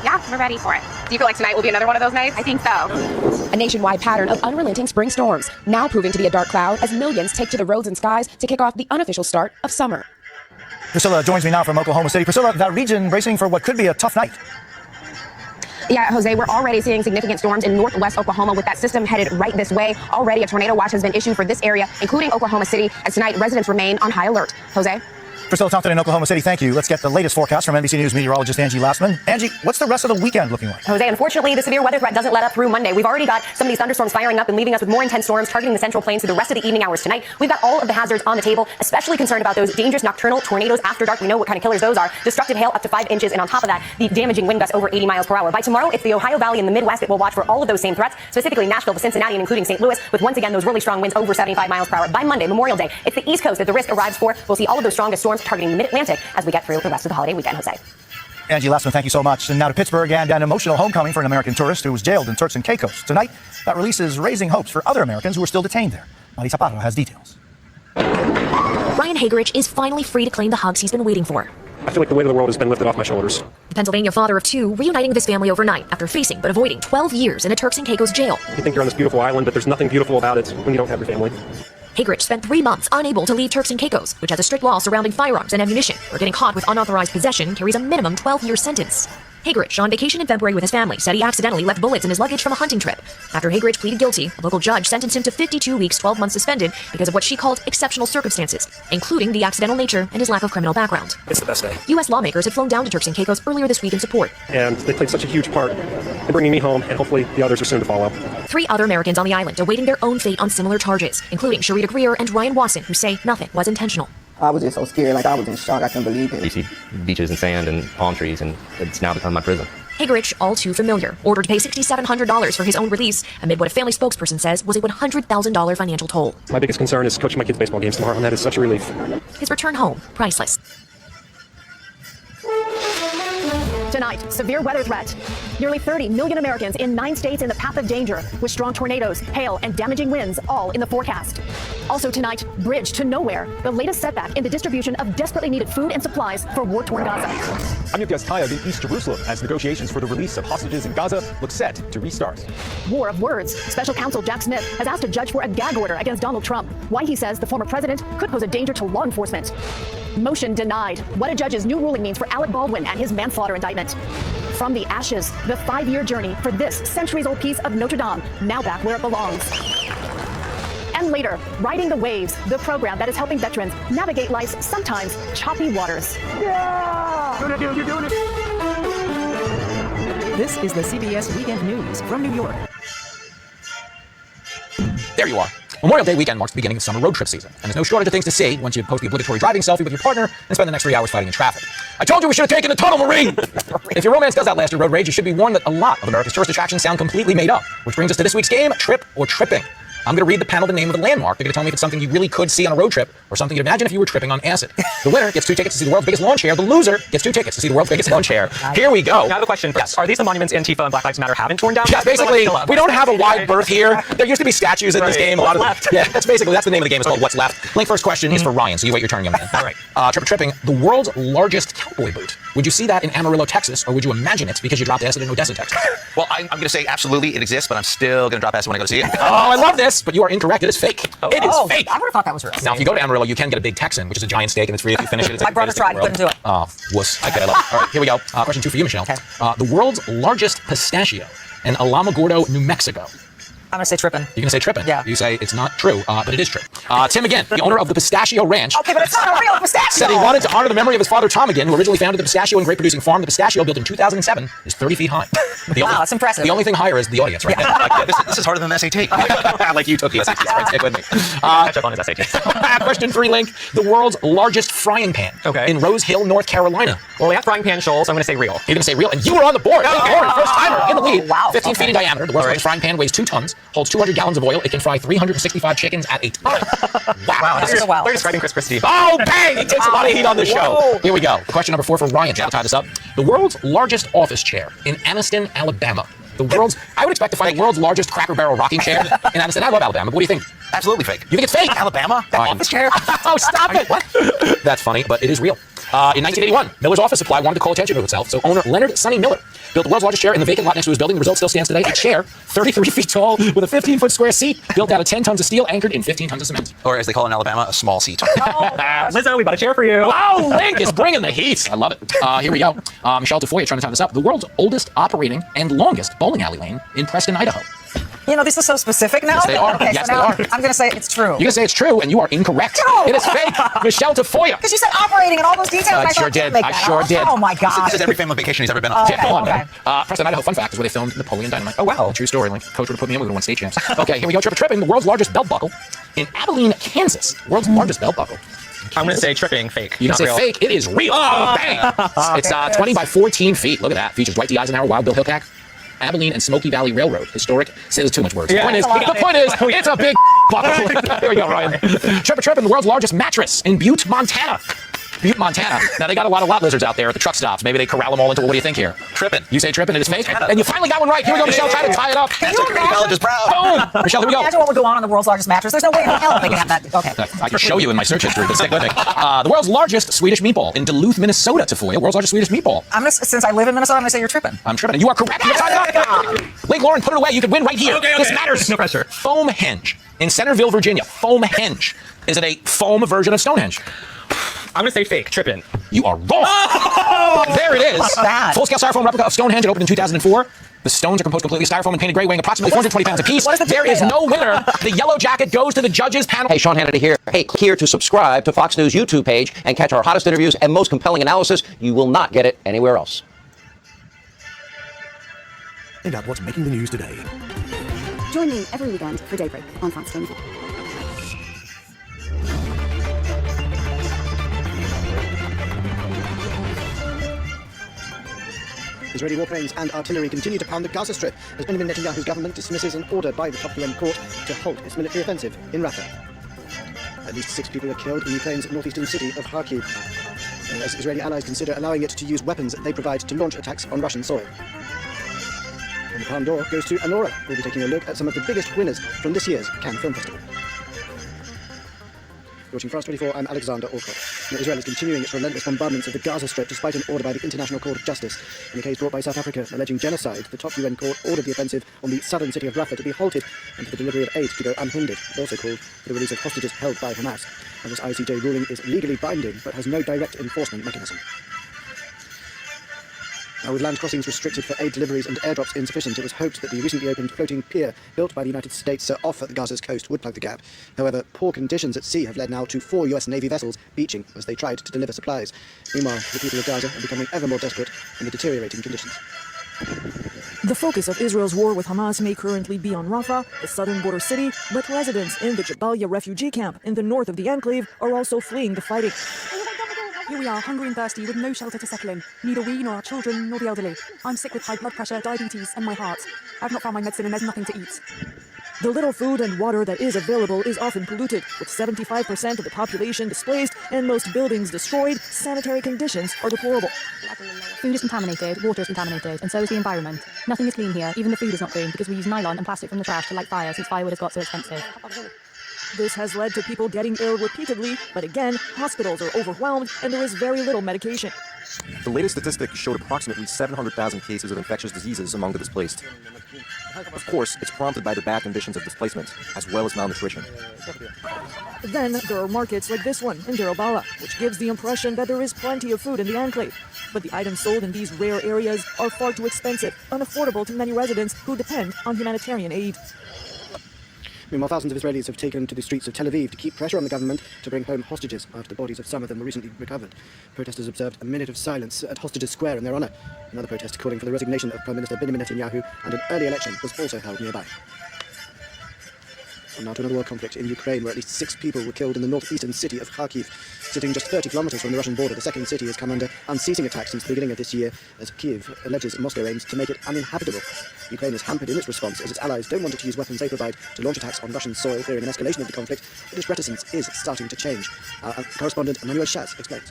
Speaker 14: yeah, we're ready for it.
Speaker 6: Do you feel like tonight will be another one of those nights?
Speaker 14: I think so.
Speaker 13: A nationwide pattern of unrelenting spring storms, now proving to be a dark cloud as millions take to the roads and skies to kick off the unofficial start of summer.
Speaker 12: Priscilla joins me now from Oklahoma City. Priscilla, that region bracing for what could be a tough night.
Speaker 6: Yeah, Jose, we're already seeing significant storms in northwest Oklahoma with that system headed right this way. Already a tornado watch has been issued for this area, including Oklahoma City, as tonight residents remain on high alert. Jose?
Speaker 12: Priscilla Thompson in Oklahoma City, thank you. Let's get the latest forecast from NBC News meteorologist Angie Lastman. Angie, what's the rest of the weekend looking like?
Speaker 6: Jose, unfortunately, the severe weather threat doesn't let up through Monday. We've already got some of these thunderstorms firing up and leaving us with more intense storms targeting the central plains through the rest of the evening hours tonight. We've got all of the hazards on the table, especially concerned about those dangerous nocturnal tornadoes after dark. We know what kind of killers those are. Destructive hail up to 5 inches, and on top of that, the damaging wind gusts over 80 miles per hour. By tomorrow, it's the Ohio Valley and the Midwest that will watch for all of those same threats, specifically Nashville to Cincinnati and including St. Louis, with once again those really strong winds over 75 miles per hour. By Monday, Memorial Day, it's the East Coast that the risk arrives for. We'll see all of those strongest storms targeting the Mid-Atlantic as we get through the rest of the holiday weekend, Jose.
Speaker 12: Angie Lastman, thank you so much. And now to Pittsburgh and an emotional homecoming for an American tourist who was jailed in Turks and Caicos. Tonight, that release is raising hopes for other Americans who are still detained there. Mari Zapato has details.
Speaker 29: Ryan Hagerich is finally free to claim the hugs he's been waiting for.
Speaker 2: I feel like the weight of the world has been lifted off my shoulders.
Speaker 29: The Pennsylvania father of 2 reuniting with his family overnight after facing but avoiding 12 years in a Turks and Caicos jail.
Speaker 2: You think you're on this beautiful island, but there's nothing beautiful about it when you don't have your family.
Speaker 29: Hagerich spent 3 months unable to leave Turks and Caicos, which has a strict law surrounding firearms and ammunition, where getting caught with unauthorized possession carries a minimum 12-year sentence. Hagerich, on vacation in February with his family, said he accidentally left bullets in his luggage from a hunting trip. After Hagerich pleaded guilty, a local judge sentenced him to 52 weeks, 12 months suspended because of what she called exceptional circumstances, including the accidental nature and his lack of criminal background.
Speaker 2: It's the best day.
Speaker 29: U.S. lawmakers had flown down to Turks and Caicos earlier this week in support.
Speaker 2: And they played such a huge part in bringing me home, and hopefully the others are soon to follow.
Speaker 29: 3 other Americans on the island awaiting their own fate on similar charges, including Sharita Greer and Ryan Wasson, who say nothing was intentional.
Speaker 24: I was just so scared, like I was in shock. I couldn't believe it.
Speaker 17: You see beaches and sand and palm trees, and it's now become my prison.
Speaker 29: Hagerich, all too familiar, ordered to pay $6,700 for his own release, amid what a family spokesperson says was a $100,000 financial toll.
Speaker 2: My biggest concern is coaching my kids' baseball games tomorrow, and that is such a relief.
Speaker 29: His return home, priceless.
Speaker 18: Tonight, severe weather threat. Nearly 30 million Americans in 9 states in the path of danger, with strong tornadoes, hail, and damaging winds all in the forecast. Also tonight, bridge to nowhere. The latest setback in the distribution of desperately needed food and supplies for war-torn Gaza.
Speaker 16: I'm Yevgeny Tayeb in East Jerusalem as negotiations for the release of hostages in Gaza look set to restart.
Speaker 18: War of words. Special counsel Jack Smith has asked a judge for a gag order against Donald Trump. Why he says the former president could pose a danger to law enforcement. Motion denied. What a judge's new ruling means for Alec Baldwin and his manslaughter indictment. From the ashes, the 5-year journey for this centuries-old piece of Notre Dame, now back where it belongs. And later, Riding the Waves, the program that is helping veterans navigate life's sometimes choppy waters.
Speaker 24: Yeah! You're doing it.
Speaker 11: This is the CBS Weekend News from New York.
Speaker 3: There you are. Memorial Day weekend marks the beginning of summer road trip season, and there's no shortage of things to see once you post the obligatory driving selfie with your partner and spend the next 3 hours fighting in traffic. I told you we should have taken the tunnel, Marine! If your romance does outlast your road rage, you should be warned that a lot of America's tourist attractions sound completely made up, which brings us to this week's game, Trip or Tripping. I'm going to read the panel the name of the landmark. They're going to tell me if it's something you really could see on a road trip or something you'd imagine if you were tripping on acid. The winner gets 2 tickets to see the world's biggest lawn chair. The loser gets 2 tickets to see the world's biggest lawn chair. Here we go.
Speaker 2: Now I have a question. Yes. Are these the monuments Antifa and Black Lives Matter haven't torn down?
Speaker 3: Yeah, basically, we don't have a wide berth here. There used to be statues in this game. A lot of
Speaker 2: left.
Speaker 3: Yeah, that's the name of the game. It's called What's Left. Link, first question is for Ryan, so you wait your turn, young man.
Speaker 2: All right.
Speaker 3: Trip or Tripping, the world's largest cowboy boot. Would you see that in Amarillo, Texas, or would you imagine it because you dropped acid in Odessa, Texas?
Speaker 5: Well, I'm going to say absolutely it exists, but I'm still going to drop acid when I go to see it.
Speaker 3: Oh, I love this, but you are incorrect. It is fake. It is fake.
Speaker 6: I would have thought that was real.
Speaker 3: Now, if you go to Amarillo, you can get a big Texan, which is a giant steak, and it's free if you finish it. It's
Speaker 6: My brother tried, couldn't do it.
Speaker 3: Oh, wuss. Okay, I love it. All right, here we go. Question 2 for you, Michelle.
Speaker 6: Okay.
Speaker 3: The world's largest pistachio in Alamogordo, New Mexico.
Speaker 6: I'm going to say tripping.
Speaker 3: You're going to say tripping?
Speaker 6: Yeah.
Speaker 3: You say it's not true, but it is true. Tim again, the owner of the Pistachio Ranch.
Speaker 6: Okay, but it's not a real pistachio.
Speaker 3: Said he wanted to honor the memory of his father, Tom again, who originally founded the pistachio and grape producing farm. The pistachio, built in 2007, is 30 feet high.
Speaker 6: Wow, that's impressive.
Speaker 3: The only thing higher is the audience, right?
Speaker 5: Yeah, this is harder than the SAT.
Speaker 3: Like you took the SAT. Right, stick with me.
Speaker 2: Catch up on his SAT.
Speaker 3: Question 3, Link. The world's largest frying pan.
Speaker 2: Okay.
Speaker 3: In Rose Hill, North Carolina.
Speaker 2: Well, we have frying pan shoals, so I'm going to say real.
Speaker 3: You're going to say real, and you were on the board. Lauren, first timer in the lead.
Speaker 6: Wow.
Speaker 3: 15 feet in diameter. The world's largest frying pan weighs 2 tons, holds 200 gallons of oil. It can fry 365 chickens at a time.
Speaker 2: Wow.
Speaker 6: Wow.
Speaker 2: They're describing Chris Christie.
Speaker 3: Oh, bang! He takes a lot of heat on the show.
Speaker 6: Whoa.
Speaker 3: Here we go. Question number 4 for Ryan. Try to tie this up. The world's largest office chair in Anniston, Alabama. I would expect to find the world's largest Cracker Barrel rocking chair in Anniston. I love Alabama, but what do you think?
Speaker 5: Absolutely fake.
Speaker 3: You think it's fake?
Speaker 5: Alabama? That office chair?
Speaker 3: Oh, stop it! What? That's funny, but it is real. In 1981, Miller's Office Supply wanted to call attention to itself, so owner Leonard Sonny Miller built the world's largest chair in the vacant lot next to his building. The result still stands today. A chair 33 feet tall with a 15-foot square seat built out of 10 tons of steel anchored in 15 tons of cement.
Speaker 5: Or as they call it in Alabama, a small seat.
Speaker 2: Lizzo, we bought a chair for you.
Speaker 3: Oh, Link is bringing the heat. I love it. Here we go. Michelle Tafoya trying to tie this up. The world's oldest operating and longest bowling alley lane in Preston, Idaho.
Speaker 6: You know, this is so specific now.
Speaker 3: Yes, they are.
Speaker 6: Okay,
Speaker 3: Yes,
Speaker 6: so now
Speaker 3: they are.
Speaker 6: I'm going to say it's true.
Speaker 3: You're going to say it's true, and you are incorrect.
Speaker 6: No.
Speaker 3: It is fake. Michelle Tafoya.
Speaker 6: Because you said operating and all those details.
Speaker 3: I
Speaker 6: I
Speaker 3: sure
Speaker 6: thought
Speaker 3: did.
Speaker 6: you'd make
Speaker 3: I
Speaker 6: that
Speaker 3: sure
Speaker 6: up.
Speaker 3: did.
Speaker 6: Oh, my God.
Speaker 5: This is every family vacation he's ever been on.
Speaker 6: Okay,
Speaker 3: Yeah, come on,
Speaker 6: okay.
Speaker 3: man. Preston, Idaho, fun fact, is where they filmed Napoleon Dynamite. Oh, wow. True story. Like, coach would have put me in, we would have won state champs. Okay, here we go. Tripping. The world's largest belt buckle in Abilene, Kansas. World's largest belt buckle.
Speaker 2: I'm going to say tripping, fake.
Speaker 3: You can say
Speaker 2: real.
Speaker 3: fake. It is real. Oh, bang. It's 20 by 14 feet. Look at that. Features Dwight D. Eisenhower, Wild Bill Hickok, Abilene and Smoky Valley Railroad. Historic. Says too much words.
Speaker 2: Yeah,
Speaker 3: The point is, it's a big buckle. Here we go, Ryan. Tripping, the world's largest mattress in Butte, Montana. Butte, Montana. Now, they got a lot of lot lizards out there at the truck stops. Maybe they corral them all into, what do you think here?
Speaker 5: Tripping.
Speaker 3: You say tripping, it is fake? And you finally got one right. Here we go, Michelle, try to tie it up.
Speaker 6: Can you imagine?
Speaker 5: College is proud.
Speaker 3: Boom. Michelle, here we go.
Speaker 6: Imagine what would go on the world's largest mattress. There's no way in hell they can have that. Okay.
Speaker 3: I can show you in my search history, but stick with me. The world's largest Swedish meatball in Duluth, Minnesota, Tafoya. World's largest Swedish meatball.
Speaker 6: Since I live in Minnesota, I'm going to say you're tripping.
Speaker 3: I'm tripping. And you are correct. You're tied up. Link, Lauren, put it away. You could win right here.
Speaker 2: Okay.
Speaker 3: This matters.
Speaker 2: No pressure.
Speaker 3: Stonehenge in Centerville, Virginia. Stonehenge. Is it a foam version of Stonehenge?
Speaker 2: I'm going to say fake. Tripping.
Speaker 3: You are wrong.
Speaker 2: Oh!
Speaker 3: There it is.
Speaker 6: What's that?
Speaker 3: Full-scale styrofoam replica of Stonehenge. It opened in 2004. The stones are composed completely of styrofoam and painted gray, weighing approximately 420 pounds apiece. There is no winner. The yellow jacket goes to the judges panel.
Speaker 7: Hey, Sean Hannity here. Hey, click here to subscribe to Fox News YouTube page and catch our hottest interviews and most compelling analysis. You will not get it anywhere else.
Speaker 1: Find out what's making the news today.
Speaker 10: Join me every weekend for Daybreak on Fox 24.
Speaker 15: Israeli warplanes and artillery continue to pound the Gaza Strip as Benjamin Netanyahu's government dismisses an order by the top UN court to halt its military offensive in Rafah. At least 6 people are killed in Ukraine's northeastern city of Kharkiv, as Israeli allies consider allowing it to use weapons they provide to launch attacks on Russian soil. And the Palme d'Or goes to Anora, who will be taking a look at some of the biggest winners from this year's Cannes Film Festival. Watching France 24, I'm Alexander Orkot. Israel is continuing its relentless bombardments of the Gaza Strip despite an order by the International Court of Justice. In a case brought by South Africa alleging genocide, the top UN court ordered the offensive on the southern city of Rafah to be halted and for the delivery of aid to go unhindered. It also called for the release of hostages held by Hamas. And this ICJ ruling is legally binding but has no direct enforcement mechanism. Now, with land crossings restricted for aid deliveries and airdrops insufficient, it was hoped that the recently opened floating pier built by the United States off at Gaza's coast would plug the gap. However, poor conditions at sea have led now to 4 US Navy vessels beaching as they tried to deliver supplies. Meanwhile, the people of Gaza are becoming ever more desperate in the deteriorating conditions.
Speaker 8: The focus of Israel's war with Hamas may currently be on Rafah, the southern border city, but residents in the Jabalia refugee camp in the north of the enclave are also fleeing the fighting.
Speaker 19: Here we are, hungry and thirsty, with no shelter to settle in. Neither we, nor our children, nor the elderly. I'm sick with high blood pressure, diabetes, and my heart. I've not found my medicine and there's nothing to eat.
Speaker 8: The little food and water that is available is often polluted, with 75% of the population displaced and most buildings destroyed. Sanitary conditions are deplorable.
Speaker 19: Food is contaminated, water is contaminated, and so is the environment. Nothing is clean here, even the food is not clean, because we use nylon and plastic from the trash to light fire since firewood has got so expensive.
Speaker 8: This has led to people getting ill repeatedly, but again, hospitals are overwhelmed and there is very little medication.
Speaker 20: The latest statistics showed approximately 700,000 cases of infectious diseases among the displaced. Of course, it's prompted by the bad conditions of displacement, as well as malnutrition.
Speaker 8: Then there are markets like this one in Deir al-Balah, which gives the impression that there is plenty of food in the enclave. But the items sold in these rare areas are far too expensive, unaffordable to many residents who depend on humanitarian aid.
Speaker 15: Meanwhile, thousands of Israelis have taken to the streets of Tel Aviv to keep pressure on the government to bring home hostages after the bodies of some of them were recently recovered. Protesters observed a minute of silence at Hostages Square in their honor. Another protest calling for the resignation of Prime Minister Benjamin Netanyahu and an early election was also held nearby. And now to another world conflict in Ukraine, where at least 6 people were killed in the northeastern city of Kharkiv. Sitting just 30 kilometers from the Russian border, the second city has come under unceasing attack since the beginning of this year, as Kyiv alleges Moscow aims to make it uninhabitable. Ukraine is hampered in its response, as its allies don't want it to use weapons they provide to launch attacks on Russian soil, fearing an escalation of the conflict, but this reticence is starting to change. Our correspondent Emmanuel Schatz explains.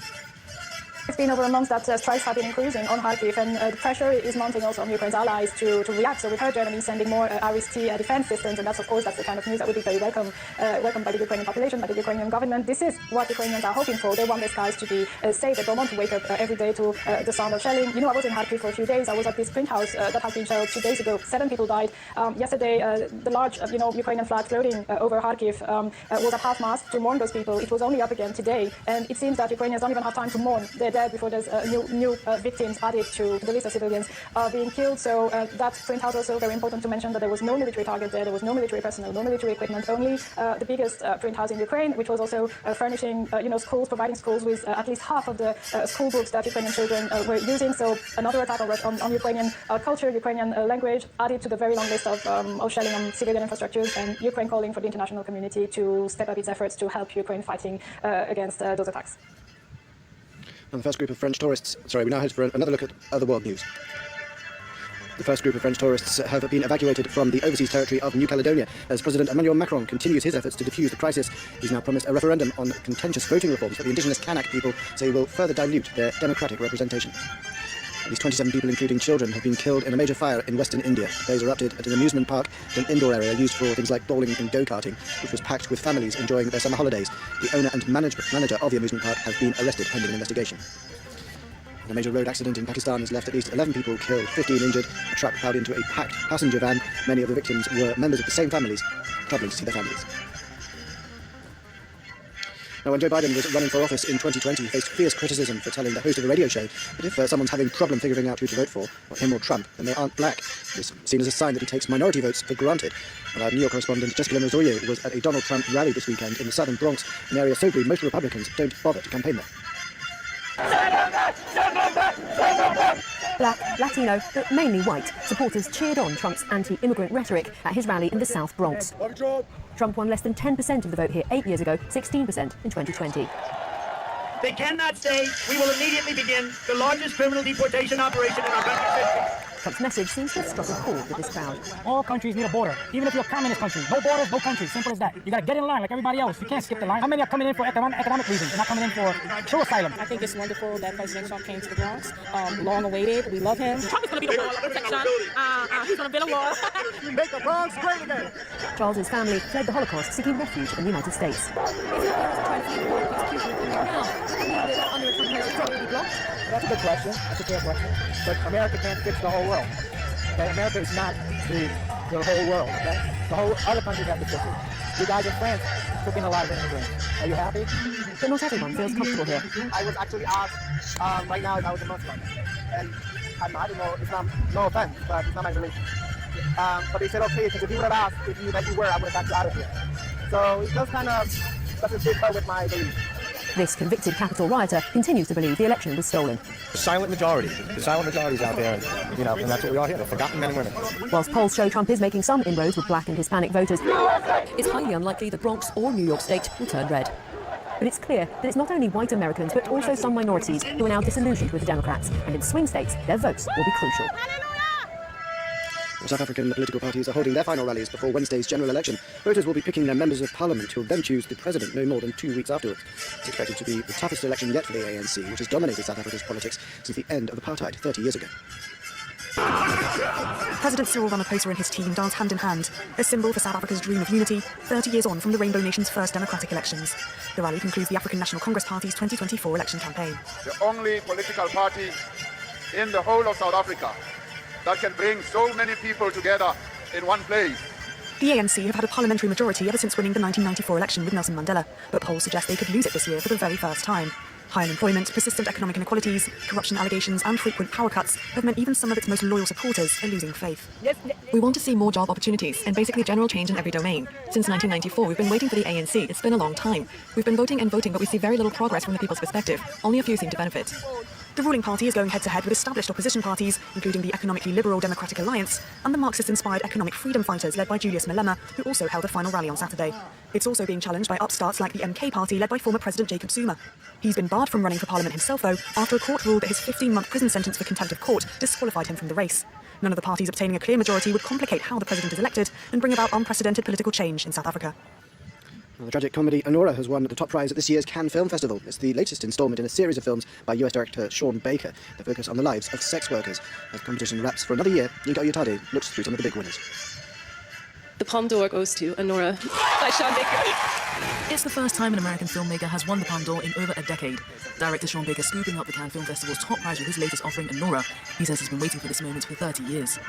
Speaker 21: It's been over a month that strikes have been increasing on Kharkiv, and the pressure is mounting also on Ukraine's allies to react. So we've heard Germany sending more IRIS-T defense systems, and that's, of course, that's the kind of news that would be very welcomed by the Ukrainian population, by the Ukrainian government. This is what Ukrainians are hoping for. They want their skies to be safe. They don't want to wake up every day to the sound of shelling. You know, I was in Kharkiv for a few days. I was at this print house that has been shelled 2 days ago. 7 people died. Yesterday, the large, Ukrainian flag floating over Kharkiv was at half-mast to mourn those people. It was only up again today, and it seems that Ukrainians don't even have time to mourn their dead before there's new victims added to the list of civilians being killed. So that print house also very important to mention that there was no military target there. There was no military personnel, no military equipment. Only the biggest print house in Ukraine, which was also furnishing schools, providing schools with at least half of the school books that Ukrainian children were using. So another attack on Ukrainian culture, Ukrainian language, added to the very long list of shelling on civilian infrastructures, and Ukraine calling for the international community to step up its efforts to help Ukraine fighting against those attacks.
Speaker 15: And the first group of French tourists, we now head for another look at other world news. The first group of French tourists have been evacuated from the overseas territory of New Caledonia as President Emmanuel Macron continues his efforts to defuse the crisis. He's now promised a referendum on contentious voting reforms that the indigenous Kanak people say will further dilute their democratic representation. At least 27 people, including children, have been killed in a major fire in western India. The blaze erupted at an amusement park, an indoor area used for things like bowling and go-karting, which was packed with families enjoying their summer holidays. The owner and manager of the amusement park have been arrested pending an investigation. A major road accident in Pakistan has left at least 11 people killed, 15 injured. A truck plowed into a packed passenger van. Many of the victims were members of the same families, travelling to see their families. Now, when Joe Biden was running for office in 2020, he faced fierce criticism for telling the host of a radio show that if someone's having a problem figuring out who to vote for, him or Trump, then they aren't black. This is seen as a sign that he takes minority votes for granted. And our New York correspondent Jessica Lomozoye was at a Donald Trump rally this weekend in the southern Bronx, an area so blue most Republicans don't bother to campaign there.
Speaker 22: Black, Latino, but mainly white, supporters cheered on Trump's anti-immigrant rhetoric at his rally in the South Bronx. Trump won less than 10% of the vote here 8 years ago, 16% in 2020.
Speaker 25: They cannot say we will immediately begin the largest criminal deportation operation in our country's history.
Speaker 22: Trump's message seems to have struck a chord with this crowd.
Speaker 26: All countries need a border, even if you're a communist country. No borders, no countries, simple as that. You gotta get in line like everybody else. You can't skip the line. How many are coming in for economic reasons? They're not coming in for true asylum.
Speaker 27: I think it's wonderful that President Trump came to the Bronx. Long awaited. We love him.
Speaker 28: Trump is gonna be the wall of protection. He's
Speaker 19: on a bill of war.
Speaker 15: Make the Bronx great again.
Speaker 22: Charles's family fled the Holocaust seeking refuge in the United States. If your parents are trying to flee the war persecution coming out now, under a Trump presidency, will be blocked?
Speaker 25: That's a good question. That's a fair question. But America can't fix the whole world. Okay? America is not the whole world. Okay? The whole other countries have to fix it. You guys in France took in a lot of immigrants. Are you happy?
Speaker 22: But not everyone feels comfortable here.
Speaker 15: I was actually asked right now if I was a Muslim. And I'm not, it's not, no offense, but it's not my religion. But they said, okay, because if you would have asked if you were, I would have got you out of here. So it just kind of doesn't fit well with my belief.
Speaker 22: This convicted Capitol rioter continues to believe the election was stolen.
Speaker 20: The silent majority. The silent majority's out there, and that's what we all hear, the forgotten men and women.
Speaker 22: Whilst polls show Trump is making some inroads with black and Hispanic voters, it's highly unlikely the Bronx or New York State will turn red. But it's clear that it's not only white Americans, but also some minorities who are now disillusioned with the Democrats, and in swing states, their votes will be crucial.
Speaker 15: South African political parties are holding their final rallies before Wednesday's general election. Voters will be picking their members of parliament, who will then choose the president no more than 2 weeks afterwards. It's expected to be the toughest election yet for the ANC, which has dominated South Africa's politics since the end of apartheid 30 years ago.
Speaker 8: President Cyril Ramaphosa and his team dance hand in hand, a symbol for South Africa's dream of unity, 30 years on from the Rainbow Nation's first democratic elections. The rally concludes the African National Congress Party's 2024 election campaign.
Speaker 4: The only political party in the whole of South Africa that can bring so many people together in one place.
Speaker 8: The ANC have had a parliamentary majority ever since winning the 1994 election with Nelson Mandela, but polls suggest they could lose it this year for the very first time. High unemployment, persistent economic inequalities, corruption allegations and frequent power cuts have meant even some of its most loyal supporters are losing faith. We want to see more job opportunities and basically general change in every domain. Since 1994, we've been waiting for the ANC. It's been a long time. We've been voting and voting, but we see very little progress from the people's perspective. Only a few seem to benefit. The ruling party is going head-to-head with established opposition parties, including the economically liberal Democratic Alliance and the Marxist-inspired economic freedom fighters led by Julius Malema, who also held a final rally on Saturday. It's also being challenged by upstarts like the MK party led by former President Jacob Zuma. He's been barred from running for parliament himself, though, after a court ruled that his 15-month prison sentence for contempt of court disqualified him from the race. None of the parties obtaining a clear majority would complicate how the president is elected and bring about unprecedented political change in South Africa.
Speaker 15: The tragic comedy Honora has won the top prize at this year's Cannes Film Festival. It's the latest instalment in a series of films by US director Sean Baker that focus on the lives of sex workers. As the competition wraps for another year, Yinka Oyatade looks through some of the big winners.
Speaker 9: The Palme d'Or goes to Honora by Sean Baker.
Speaker 12: It's the first time an American filmmaker has won the Palme d'Or in over a decade. Director Sean Baker scooping up the Cannes Film Festival's top prize with his latest offering, Honora. He says he's been waiting for this moment for 30 years.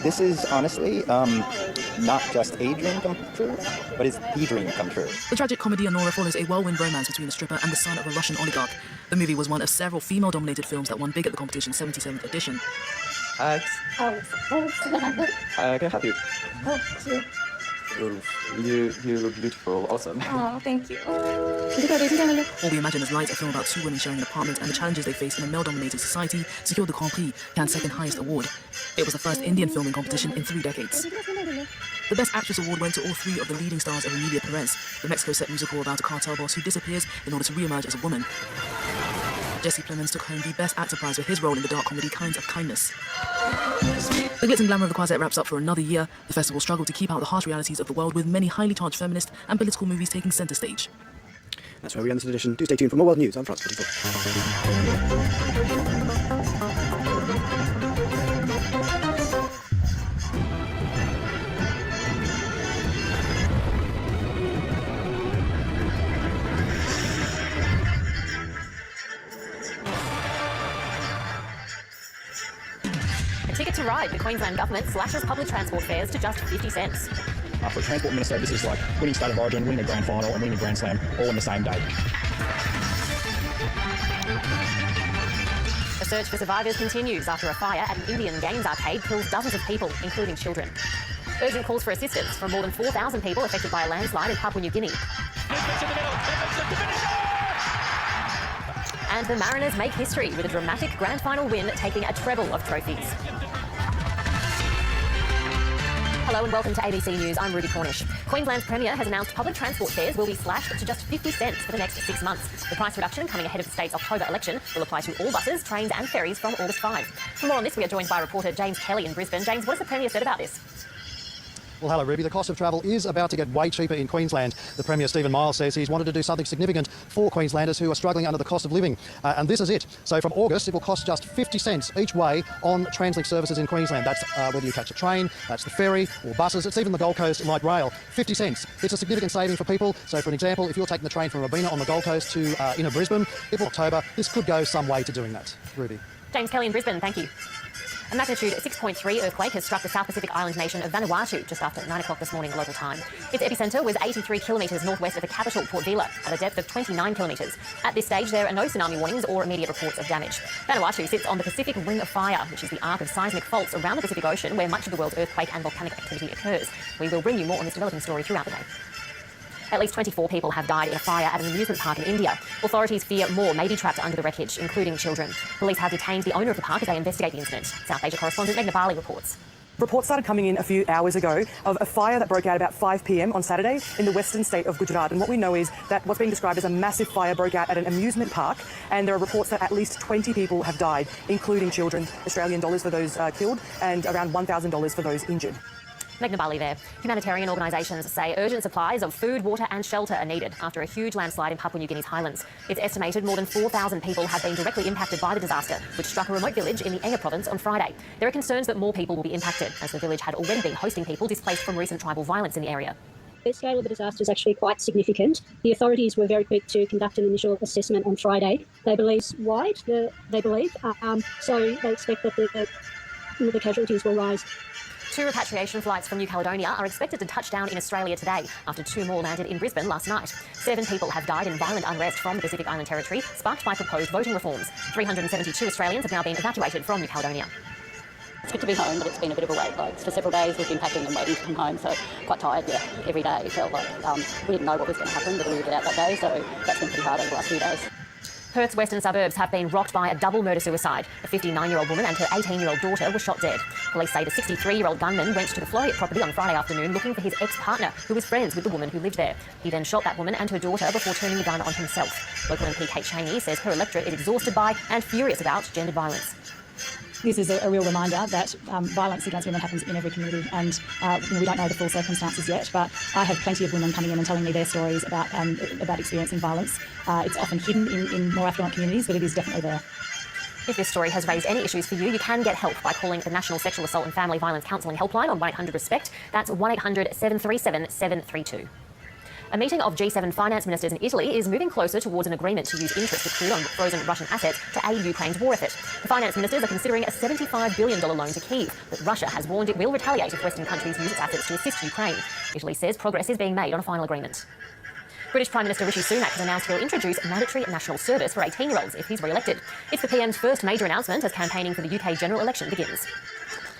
Speaker 13: This is honestly not just a dream come true, but it's the dream come true.
Speaker 12: The tragic comedy Honora follows a whirlwind romance between a stripper and the son of a Russian oligarch. The movie was one of several female-dominated films that won big at the competition's 77th edition.
Speaker 13: Can I help you? You look beautiful, awesome.
Speaker 9: Oh, thank you.
Speaker 12: All We Imagine is Light, a film about two women sharing an apartment and the challenges they face in a male-dominated society, secured the Grand Prix, Cannes' second highest award. It was the first Indian filming competition in 3 decades. The Best Actress award went to all 3 of the leading stars of Emilia Perez, the Mexico-set musical about a cartel boss who disappears in order to re-emerge as a woman. Jesse Plemons took home the Best Actor prize for his role in the dark comedy Kinds of Kindness. The glitz and glamour of the Quasette wraps up for another year. The festival struggled to keep out the harsh realities of the world, with many highly charged feminist and political movies taking centre stage.
Speaker 15: That's where we end this edition. Do stay tuned for more world news on France 24.
Speaker 18: Ticket to Ride, the Queensland government slashes public transport fares to just 50 cents.
Speaker 16: For a Transport Minister, this is like winning State of Origin, winning a Grand Final and winning a Grand Slam all in the same day.
Speaker 18: The search for survivors continues after a fire at an Indian Games arcade kills dozens of people, including children. Urgent calls for assistance from more than 4,000 people affected by a landslide in Papua New Guinea. And the Mariners make history with a dramatic Grand Final win, taking a treble of trophies. Hello and welcome to ABC News. I'm Ruby Cornish. Queensland's Premier has announced public transport fares will be slashed to just 50 cents for the next 6 months. The price reduction, coming ahead of the state's October election, will apply to all buses, trains and ferries from August 5. For more on this, we are joined by reporter James Kelly in Brisbane. James, what has the Premier said about this?
Speaker 15: Well, hello, Ruby. The cost of travel is about to get way cheaper in Queensland. The Premier, Stephen Miles, says he's wanted to do something significant for Queenslanders who are struggling under the cost of living. And this is it. So from August, it will cost just 50 cents each way on Translink services in Queensland. That's whether you catch a train, that's the ferry, or buses. It's even the Gold Coast light rail. 50 cents. It's a significant saving for people. So for an example, if you're taking the train from Robina on the Gold Coast to inner Brisbane, if October, this could go some way to doing that. Ruby.
Speaker 5: James Kelly in Brisbane, thank you. A magnitude 6.3 earthquake has struck the South Pacific island nation of Vanuatu just after 9 o'clock this morning local time. Its epicentre was 83 kilometres northwest of the capital, Port Vila, at a depth of 29 kilometres. At this stage, there are no tsunami warnings or immediate reports of damage. Vanuatu sits on the Pacific Ring of Fire, which is the arc of seismic faults around the Pacific Ocean where much of the world's earthquake and volcanic activity occurs. We will bring you more on this developing story throughout the day. At least 24 people have died in a fire at an amusement park in India. Authorities fear more may be trapped under the wreckage, including children. Police have detained the owner of the park as they investigate the incident. South Asia correspondent Meghna Bali reports.
Speaker 11: Reports started coming in a few hours ago of a fire that broke out about 5 p.m. on Saturday in the western state of Gujarat. And what we know is that what's being described as a massive fire broke out at an amusement park. And there are reports that at least 20 people have died, including children, Australian dollars for those killed, and around $1,000 for those injured.
Speaker 5: Meghna Bali there. Humanitarian organisations say urgent supplies of food, water and shelter are needed after a huge landslide in Papua New Guinea's highlands. It's estimated more than 4,000 people have been directly impacted by the disaster, which struck a remote village in the Enga province on Friday. There are concerns that more people will be impacted, as the village had already been hosting people displaced from recent tribal violence in the area.
Speaker 14: The scale of the disaster is actually quite significant. The authorities were very quick to conduct an initial assessment on Friday. They believe it's wide, so they expect that the casualties will rise.
Speaker 5: 2 repatriation flights from New Caledonia are expected to touch down in Australia today after 2 more landed in Brisbane last night. 7 people have died in violent unrest from the Pacific Island Territory, sparked by proposed voting reforms. 372 Australians have now been evacuated from New Caledonia.
Speaker 14: It's good to be home, but it's been a bit of a wait. Like, for several days we've been packing and waiting to come home, so quite tired, every day. It felt like we didn't know what was going to happen, but we lived it out that day, so that's been pretty hard over the last few days.
Speaker 5: Perth's western suburbs have been rocked by a double murder-suicide. A 59-year-old woman and her 18-year-old daughter were shot dead. Police say the 63-year-old gunman went to the Floreat property on Friday afternoon looking for his ex-partner, who was friends with the woman who lived there. He then shot that woman and her daughter before turning the gun on himself. Local MP Kate Chaney says her electorate is exhausted by and furious about gendered violence.
Speaker 17: This is a real reminder that violence against women happens in every community, and we don't know the full circumstances yet, but I have plenty of women coming in and telling me their stories about experiencing violence. It's often hidden in more affluent communities, but it is definitely there.
Speaker 5: If this story has raised any issues for you, you can get help by calling the National Sexual Assault and Family Violence Counselling Helpline on 1-800-RESPECT. That's 1-800-737-732. A meeting of G7 finance ministers in Italy is moving closer towards an agreement to use interest accrued on frozen Russian assets to aid Ukraine's war effort. The finance ministers are considering a $75 billion loan to Kyiv, but Russia has warned it will retaliate if Western countries use its assets to assist Ukraine. Italy says progress is being made on a final agreement. British Prime Minister Rishi Sunak has announced he'll introduce mandatory national service for 18-year-olds if he's re-elected. It's the PM's first major announcement as campaigning for the UK general election begins.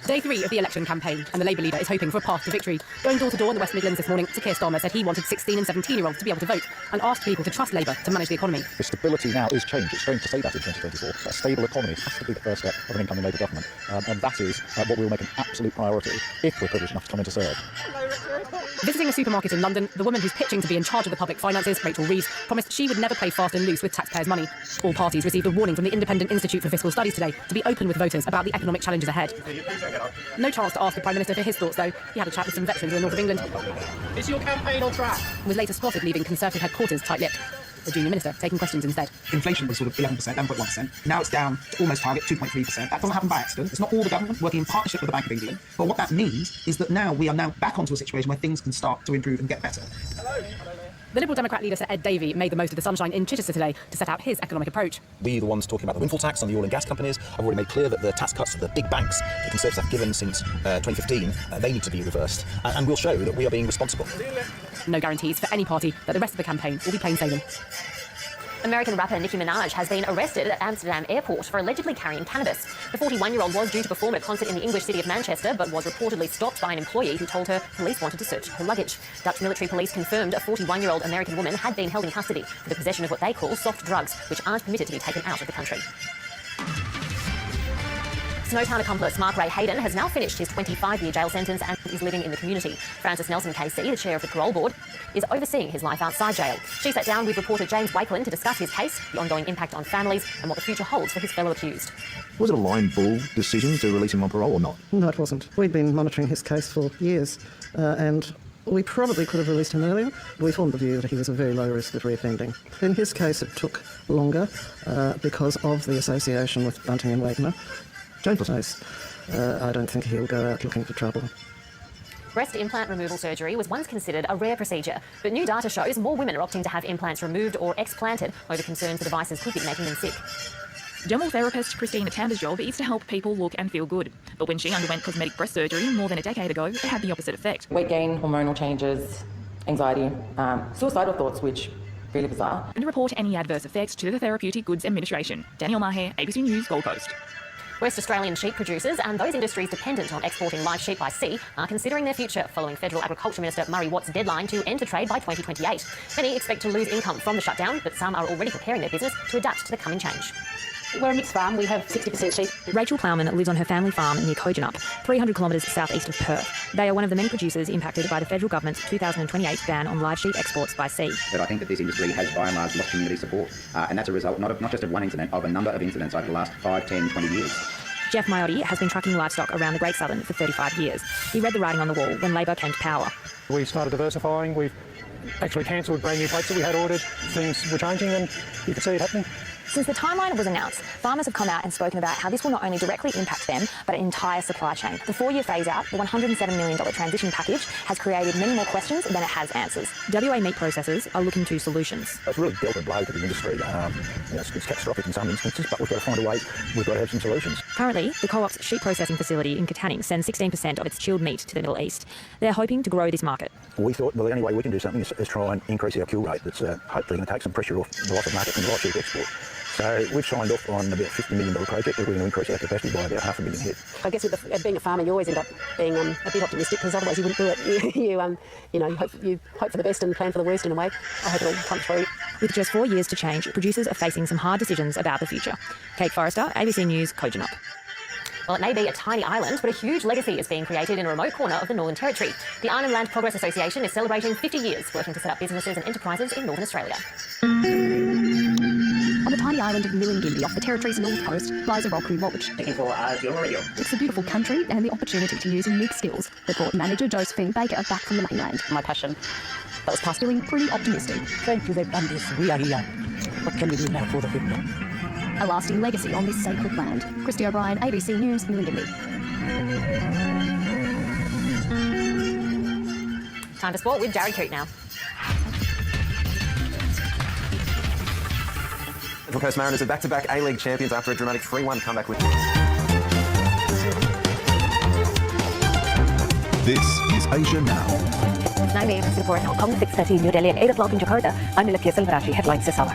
Speaker 23: Day 3 of the election campaign, and the Labour leader is hoping for a path to victory. Going door to door in the West Midlands this morning, Sir Keir Starmer said he wanted 16 and 17-year-olds to be able to vote and asked people to trust Labour to manage the economy.
Speaker 24: The stability now is change. It's strange to say that in 2024. A stable economy has to be the first step of an incoming Labour government, and that is what we will make an absolute priority if we're privileged enough to come in to serve.
Speaker 23: Visiting a supermarket in London, the woman who's pitching to be in charge of the public finances, Rachel Reeves, promised she would never play fast and loose with taxpayers' money. All parties received a warning from the Independent Institute for Fiscal Studies today to be open with voters about the economic challenges ahead. No chance to ask the Prime Minister for his thoughts, though. He had a chat with some veterans in the north of England.
Speaker 25: Is your campaign on track?
Speaker 23: Was later spotted leaving Conservative headquarters tight-lipped. The junior minister taking questions instead.
Speaker 27: Inflation was sort of 11%, 11.1%. Now it's down to almost target, 2.3%. That doesn't happen by accident. It's not all the government working in partnership with the Bank of England. But what that means is that now we are now back onto a situation where things can start to improve and get better.
Speaker 23: The Liberal Democrat leader Sir Ed Davey made the most of the sunshine in Chichester today to set out his economic approach.
Speaker 3: We, the ones talking about the windfall tax on the oil and gas companies, have already made clear that the tax cuts to the big banks the Conservatives have given since 2015, they need to be reversed. And we'll show that we are being responsible.
Speaker 23: No guarantees for any party that the rest of the campaign will be plain sailing.
Speaker 5: American rapper Nicki Minaj has been arrested at Amsterdam airport for allegedly carrying cannabis. The 41-year-old was due to perform at a concert in the English city of Manchester, but was reportedly stopped by an employee who told her police wanted to search her luggage. Dutch military police confirmed a 41-year-old American woman had been held in custody for the possession of what they call soft drugs, which aren't permitted to be taken out of the country. Snowtown accomplice Mark Ray Hayden has now finished his 25-year jail sentence and is living in the community. Frances Nelson KC, the chair of the parole board, is overseeing his life outside jail. She sat down with reporter James Wakelin to discuss his case, the ongoing impact on families, and what the future holds for his fellow accused.
Speaker 1: Was it a line bull decision to release him on parole or not?
Speaker 2: No, it wasn't. We'd been monitoring his case for years, and we probably could have released him earlier. We formed the view that he was a very low risk of reoffending. In his case, it took longer because of the association with Bunting and Wagner. James' case, I don't think he'll go out looking for trouble.
Speaker 5: Breast implant removal surgery was once considered a rare procedure, but new data shows more women are opting to have implants removed or explanted over concerns the devices could be making them sick.
Speaker 6: Dermal therapist Christina Tamber's job is to help people look and feel good. But when she underwent cosmetic breast surgery more than a decade ago, it had the opposite effect.
Speaker 7: Weight gain, hormonal changes, anxiety, suicidal thoughts, which really bizarre.
Speaker 6: And to report any adverse effects to the Therapeutic Goods Administration. Danielle Maher, ABC News, Gold Coast.
Speaker 5: West Australian sheep producers and those industries dependent on exporting live sheep by sea are considering their future following Federal Agriculture Minister Murray Watt's deadline to enter trade by 2028. Many expect to lose income from the shutdown, but some are already preparing their business to adapt to the coming change.
Speaker 10: We're a mixed farm. We have 60% sheep.
Speaker 23: Rachel Plowman lives on her family farm near Kojonup, 300 kilometres southeast of Perth. They are one of the many producers impacted by the federal government's 2028 ban on live sheep exports by sea.
Speaker 21: But I think that this industry has by and large lost community support, and that's a result not just of one incident, of a number of incidents over the last 5, 10, 20 years.
Speaker 23: Jeff Maiotti has been trucking livestock around the Great Southern for 35 years. He read the writing on the wall when Labor came to power.
Speaker 26: We started diversifying. We've actually cancelled brand new plates that we had ordered. Things were changing and you can see it happening.
Speaker 23: Since the timeline was announced, farmers have come out and spoken about how this will not only directly impact them, but an entire supply chain. The 4-year phase-out, the $107 million transition package, has created many more questions than it has answers. WA meat processors are looking to solutions.
Speaker 24: It's really dealt a blow to the industry. It's catastrophic in some instances, but we've got to find a way. We've got to have some solutions.
Speaker 23: Currently, the Co-op's sheep processing facility in Katanning sends 16% of its chilled meat to the Middle East. They're hoping to grow this market.
Speaker 24: We thought, well, the only way we can do something is try and increase our kill rate. That's hopefully going to take some pressure off the loss of market from live sheep export. So we've signed off on about $50 million project. We're going to increase our capacity by about 500,000 head.
Speaker 10: I guess with being a farmer, you always end up being a bit optimistic because otherwise you wouldn't do it. You hope for the best and plan for the worst in a way. I hope it'll come through.
Speaker 23: With just 4 years to change, producers are facing some hard decisions about the future. Kate Forrester, ABC News, Kojonup.
Speaker 5: Well, it may be a tiny island, but a huge legacy is being created in a remote corner of the Northern Territory. The Island Land Progress Association is celebrating 50 years working to set up businesses and enterprises in Northern Australia.
Speaker 18: On the tiny island of Milingindi off the Territory's north coast lies a rock lodge. It's a beautiful country and the opportunity to use unique skills that brought manager Josephine Baker back from the mainland.
Speaker 10: My passion, that was past.
Speaker 18: Feeling pretty optimistic.
Speaker 10: Thank you, they've done this. We are here. What can we do now for the people?
Speaker 18: A lasting legacy on this sacred land. Christy O'Brien, ABC News, Milingindi.
Speaker 5: Time for sport with Jared Coote now.
Speaker 20: Central Coast Mariners are back-to-back A-League champions after a dramatic 3-1 comeback with...
Speaker 28: This is Asia Now.
Speaker 29: 9 a.m. in Singapore, Hong Kong, 6:30 New Delhi, and 8 o'clock in Jakarta. I'm Nilakya Silvaraji. Headlines this hour.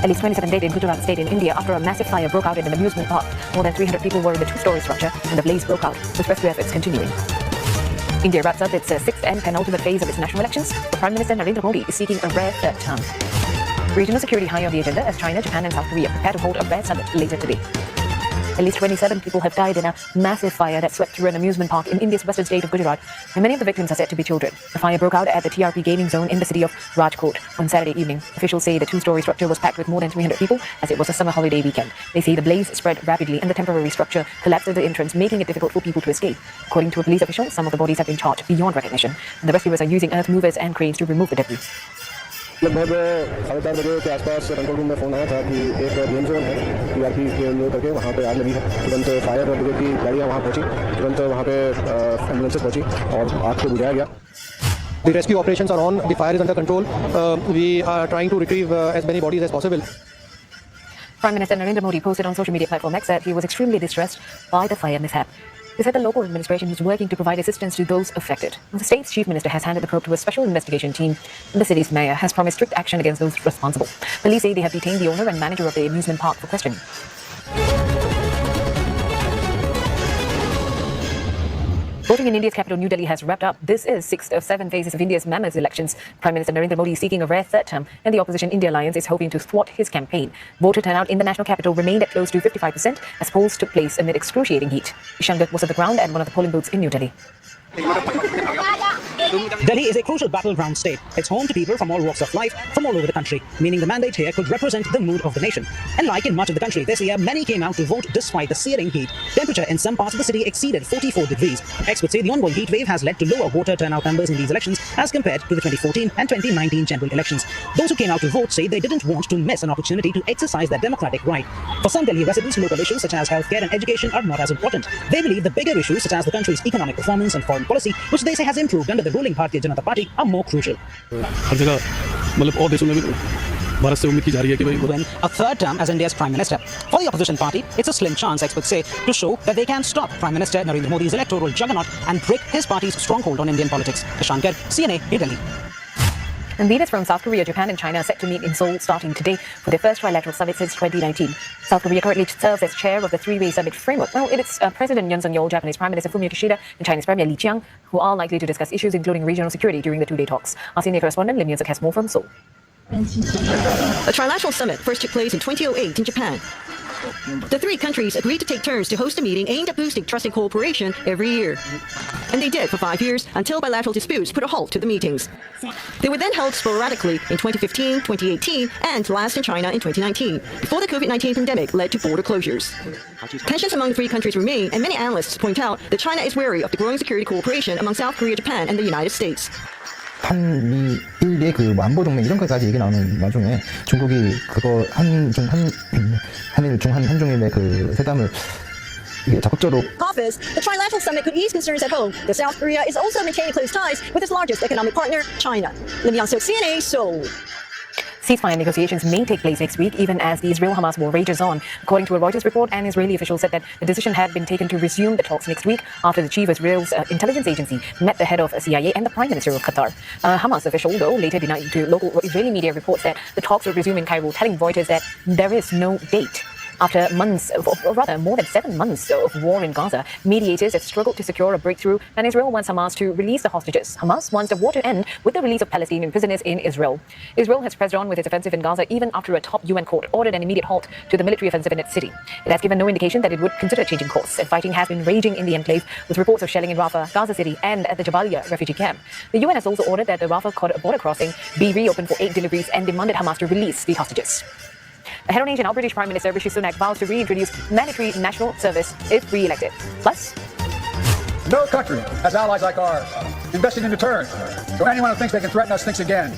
Speaker 29: At least 27 dead in Gujarat state in India after a massive fire broke out in an amusement park. More than 300 people were in the 2-story structure, and the blaze broke out, with rescue efforts continuing. India wraps up its sixth and penultimate phase of its national elections. The Prime Minister Narendra Modi is seeking a rare third term. Regional security high on the agenda as China, Japan, and South Korea prepare to hold a rare summit later today. At least 27 people have died in a massive fire that swept through an amusement park in India's western state of Gujarat, and many of the victims are said to be children. The fire broke out at the TRP gaming zone in the city of Rajkot on Saturday evening. Officials say the 2-story structure was packed with more than 300 people as it was a summer holiday weekend. They say the blaze spread rapidly and the temporary structure collapsed at the entrance, making it difficult for people to escape. According to a police official, some of the bodies have been charred beyond recognition, and the rescuers are using earth movers and cranes to remove the debris.
Speaker 26: लगभग 4:30 बजे के आसपास control room में phone आया था कि एक game zone है टीआरपी के लिए करके वहाँ पे आग लगी है। तुरंत फायर ब्रिगेड की गाड़ियाँ वहाँ पहुँची, तुरंत वहाँ पे एम्बुलेंसेस पहुँची और आग को बुझाया गया। The rescue operations are on. The fire is under control. We are trying to retrieve as many bodies as possible.
Speaker 23: Prime Minister Narendra Modi posted on social media platform X that he was extremely distressed by the fire mishap. He said the local administration is working to provide assistance to those affected. The state's chief minister has handed the probe to a special investigation team, and the city's mayor has promised strict action against those responsible. Police say they have detained the owner and manager of the amusement park for questioning.
Speaker 29: Voting in India's capital, New Delhi, has wrapped up. This is 6th of 7 phases of India's mammoth elections. Prime Minister Narendra Modi is seeking a rare third term, and the opposition India Alliance is hoping to thwart his campaign. Voter turnout in the national capital remained at close to 55% as polls took place amid excruciating heat. Ishan Garg was at the ground at one of the polling booths in New Delhi.
Speaker 4: Delhi is a crucial battleground state. It's home to people from all walks of life, from all over the country, meaning the mandate here could represent the mood of the nation. And like in much of the country this year, many came out to vote despite the searing heat. Temperature in some parts of the city exceeded 44 degrees. Experts say the ongoing heat wave has led to lower voter turnout numbers in these elections as compared to the 2014 and 2019 general elections. Those who came out to vote say they didn't want to miss an opportunity to exercise their democratic right. For some Delhi residents, local issues such as healthcare and education are not as important. They believe the bigger issues such as the country's economic performance and foreign policy, which they say has improved under the ruling Bharatiya Janata Party, are more crucial. When a third term as India's Prime Minister. For the opposition party, it's a slim chance, experts say, to show that they can stop Prime Minister Narendra Modi's electoral juggernaut and break his party's stronghold on Indian politics. Ishan Garg, CNA, New Delhi.
Speaker 29: And leaders from South Korea, Japan and China are set to meet in Seoul starting today for their first trilateral summit since 2019. South Korea currently serves as chair of the three-way summit framework. Well, it's President Yoon Suk-yeol, Japanese Prime Minister Fumio Kishida and Chinese Premier Li Qiang who are likely to discuss issues including regional security during the two-day talks. Our senior correspondent Lim Yun-suk has more from Seoul.
Speaker 8: A trilateral summit first took place in 2008 in Japan. The three countries agreed to take turns to host a meeting aimed at boosting trust and cooperation every year. And they did for 5 years until bilateral disputes put a halt to the meetings. They were then held sporadically in 2015, 2018, and last in China in 2019, before the COVID-19 pandemic led to border closures. Tensions among the three countries remain, and many analysts point out that China is wary of the growing security cooperation among South Korea, Japan, and the United States.
Speaker 9: 한미일의 그 안보 동맹 이런 것까지 얘기 나오는 와중에 중국이 그거 한일 중 한중일의 그 회담을 적극적으로
Speaker 8: Office, the trilateral summit could ease concerns at home that South Korea is also maintaining close ties with its largest economic partner, China. Lim Yun-suk, CNA, Seoul.
Speaker 29: Ceasefire negotiations may take place next week, even as the Israel-Hamas war rages on. According to a Reuters report, an Israeli official said that the decision had been taken to resume the talks next week after the chief of Israel's intelligence agency met the head of CIA and the Prime Minister of Qatar. A Hamas official, though, later denied to local Israeli media reports that the talks will resume in Cairo, telling Reuters that there is no date. After months, or rather more than 7 months of war in Gaza, mediators have struggled to secure a breakthrough, and Israel wants Hamas to release the hostages. Hamas wants the war to end with the release of Palestinian prisoners in Israel. Israel has pressed on with its offensive in Gaza even after a top UN court ordered an immediate halt to the military offensive in its city. It has given no indication that it would consider changing course, and fighting has been raging in the enclave with reports of shelling in Rafah, Gaza City, and at the Jabalia refugee camp. The UN has also ordered that the Rafah border crossing be reopened for 8 deliveries and demanded Hamas to release the hostages. Ahead on Asia, now British Prime Minister Rishi Sunak vows to reintroduce mandatory national service if re-elected. Plus,
Speaker 12: no country has allies like ours, investing in deterrence. So anyone who thinks they can threaten us thinks again.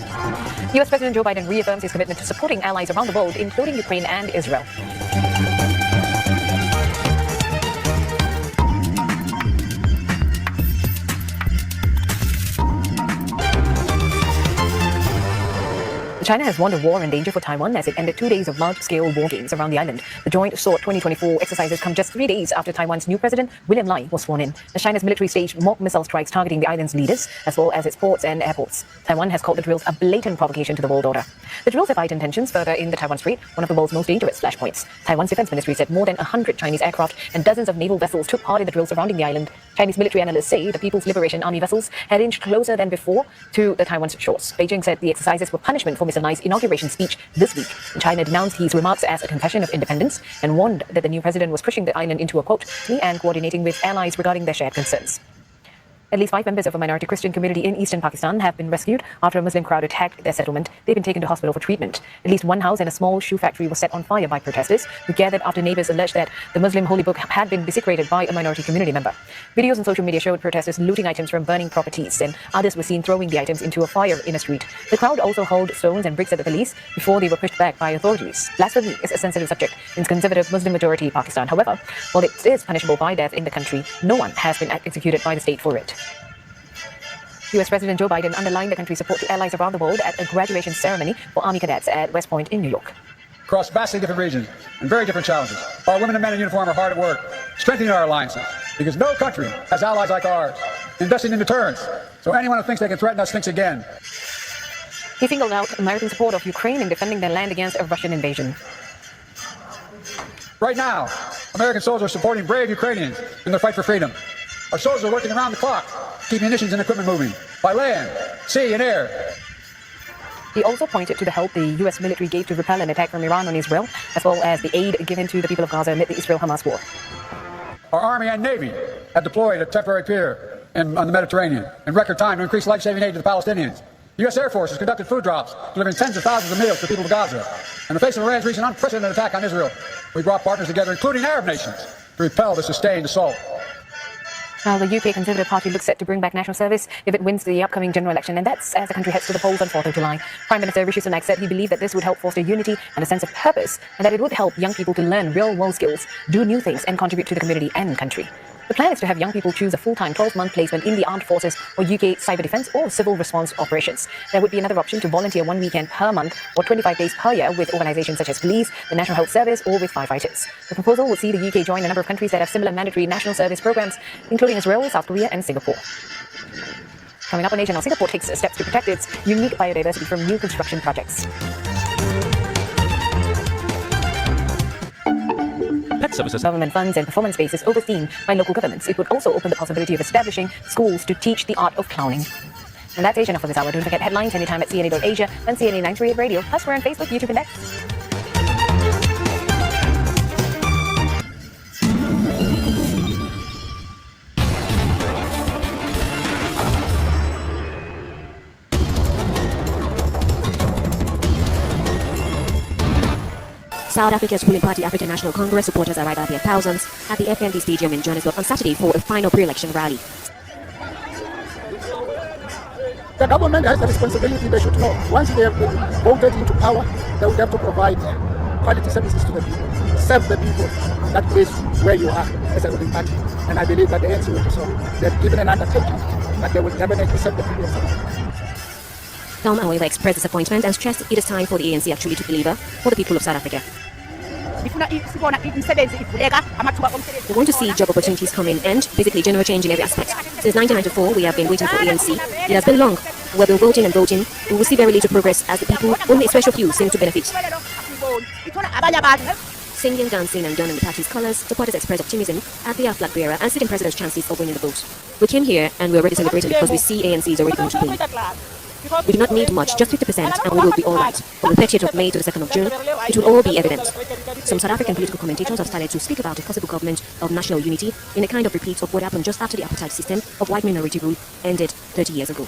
Speaker 29: US President Joe Biden reaffirms his commitment to supporting allies around the world, including Ukraine and Israel. China has won a war in danger for Taiwan as it ended 2 days of large-scale war games around the island. The joint SWORD 2024 exercises come just 3 days after Taiwan's new president, William Lai, was sworn in. As China's military staged mock missile strikes targeting the island's leaders, as well as its ports and airports. Taiwan has called the drills a blatant provocation to the world order. The drills have heightened tensions further in the Taiwan Strait, one of the world's most dangerous flashpoints. Taiwan's defense ministry said more than 100 Chinese aircraft and dozens of naval vessels took part in the drills surrounding the island. Chinese military analysts say the People's Liberation Army vessels had inched closer than before to the Taiwan's shores. Beijing said the exercises were punishment for Mr. Lai's inauguration speech this week. China denounced his remarks as a confession of independence and warned that the new president was pushing the island into a quote, and coordinating with allies regarding their shared concerns. At least 5 members of a minority Christian community in eastern Pakistan have been rescued after a Muslim crowd attacked their settlement. They've been taken to hospital for treatment. At least one house and a small shoe factory was set on fire by protesters who gathered after neighbors alleged that the Muslim holy book had been desecrated by a minority community member. Videos on social media showed protesters looting items from burning properties, and others were seen throwing the items into a fire in a street. The crowd also hurled stones and bricks at the police before they were pushed back by authorities. Blasphemy is a sensitive subject in conservative Muslim-majority Pakistan. However, while it is punishable by death in the country, no one has been executed by the state for it. US President Joe Biden underlined the country's support to allies around the world at a graduation ceremony for Army cadets at West Point in New York.
Speaker 12: Across vastly different regions and very different challenges, our women and men in uniform are hard at work, strengthening our alliances, because no country has allies like ours, investing in deterrence. So anyone who thinks they can threaten us thinks again.
Speaker 29: He singled out American support of Ukraine in defending their land against a Russian invasion.
Speaker 12: Right now, American soldiers are supporting brave Ukrainians in their fight for freedom. Our soldiers are working around the clock to keep munitions and equipment moving by land, sea, and air.
Speaker 29: He also pointed to the help the U.S. military gave to repel an attack from Iran on Israel, as well as the aid given to the people of Gaza amid the Israel-Hamas war.
Speaker 12: Our Army and Navy have deployed a temporary pier on the Mediterranean in record time to increase life-saving aid to the Palestinians. The U.S. Air Force has conducted food drops, delivering tens of thousands of meals to the people of Gaza. In the face of Iran's recent unprecedented attack on Israel, we brought partners together, including Arab nations, to repel the sustained assault.
Speaker 29: Now, the UK Conservative Party looks set to bring back national service if it wins the upcoming general election, and that's as the country heads to the polls on 4th of July. Prime Minister Rishi Sunak said he believed that this would help foster unity and a sense of purpose, and that it would help young people to learn real-world skills, do new things, and contribute to the community and country. The plan is to have young people choose a full-time 12-month placement in the armed forces or UK cyber defense or civil response operations. There would be another option to volunteer 1 weekend per month or 25 days per year with organizations such as police, the National Health Service, or with firefighters. The proposal will see the UK join a number of countries that have similar mandatory national service programs, including Israel, South Korea, and Singapore. Coming up on Asia Now, Singapore takes steps to protect its unique biodiversity from new construction projects.
Speaker 3: Pet services.
Speaker 29: Government funds and performance spaces overseen by local governments. It would also open the possibility of establishing schools to teach the art of clowning. And that's Asia Now for this hour. Don't forget headlines anytime at CNA.Asia and CNA 938 Radio. Plus, we're on Facebook, YouTube, and X.
Speaker 11: South Africa's ruling party African National Congress supporters arrived by their thousands at the FNB Stadium in Johannesburg on Saturday for a final pre-election rally.
Speaker 26: The government has the responsibility. They should know. Once they have been voted into power, they would have to provide quality services to the people, serve the people. That is where you are as a ruling party. And I believe that the ANC will do so. They've given an undertaking that they will definitely serve the people of South Africa.
Speaker 11: Tom, however, expressed disappointment and stressed it is time for the ANC actually to deliver for the people of South Africa. They want to see job opportunities come in and basically general change in every aspect. Since 1994, we have been waiting for ANC. It has been long. We have been voting and voting. We will see very little progress as the people, only a special few, seem to benefit. Singing, dancing, and donning the party's colours, supporters express optimism as they are flag bearer and sitting president's chances of winning the vote. We came here and we already celebrated because we see ANC is already going to win. We do not need much, just 50%, and we will be alright. From the 30th of May to the 2nd of June, it will all be evident. Some South African political commentators have started to speak about a possible government of national unity in a kind of repeat of what happened just after the apartheid system of white minority rule ended 30 years ago.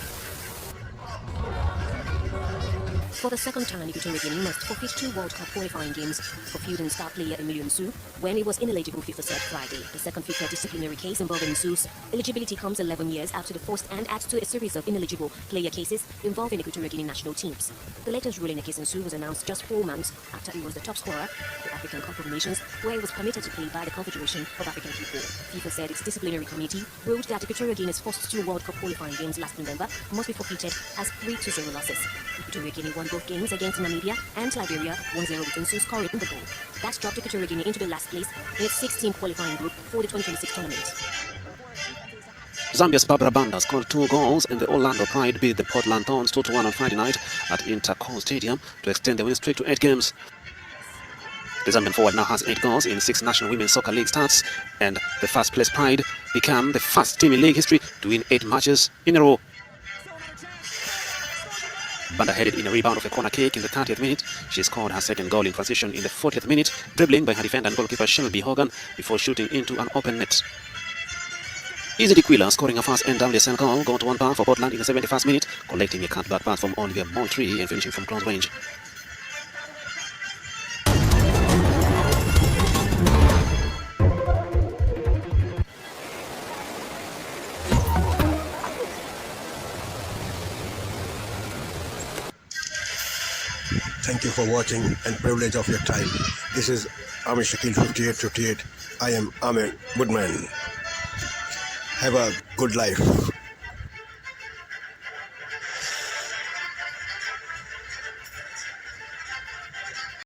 Speaker 11: For the second time, Equatorial Guinea must forfeit 2 World Cup qualifying games for feuding star player Emilio Nsu when he was ineligible FIFA said Friday. The second FIFA disciplinary case involving Nsu's eligibility comes 11 years after the first and adds to a series of ineligible player cases involving Equatorial Guinea national teams. The latest ruling against Nsu was announced just 4 months after he was the top scorer at the African Cup of Nations, where he was permitted to play by the Confederation of African Football. FIFA said its disciplinary committee ruled that Equatorial Guinea's first 2 World Cup qualifying games last November must be forfeited as 3-0 losses. Equatorial Guinea won both games against Namibia and Liberia 1-0 with Nsu scoring in the goal. That dropped Equatorial Guinea into the last place in its 16 qualifying group for the 2026 tournament.
Speaker 13: Zambia's Barbara Banda scored 2 goals and the Orlando Pride beat the Portland Thorns 2-1 on Friday night at Intercol Stadium to extend the winning streak to 8 games. The Zambian forward now has 8 goals in 6 National Women's Soccer League starts, and the first-place Pride became the first team in league history to win 8 matches in a row. Banda headed in a rebound of a corner kick in the 30th minute. She scored her second goal in transition in the 40th minute, dribbling by her defender and goalkeeper Shelby Hogan before shooting into an open net. Izzy Diquila scoring a first NWSL goal, going to 1 bar for Portland in the 71st minute, collecting a cutback pass from Olivia Moultrie and finishing from close range.
Speaker 26: Thank you for watching and privilege of your time. This is Amir Shakil 5858. I am Amir Woodman. Have a good life.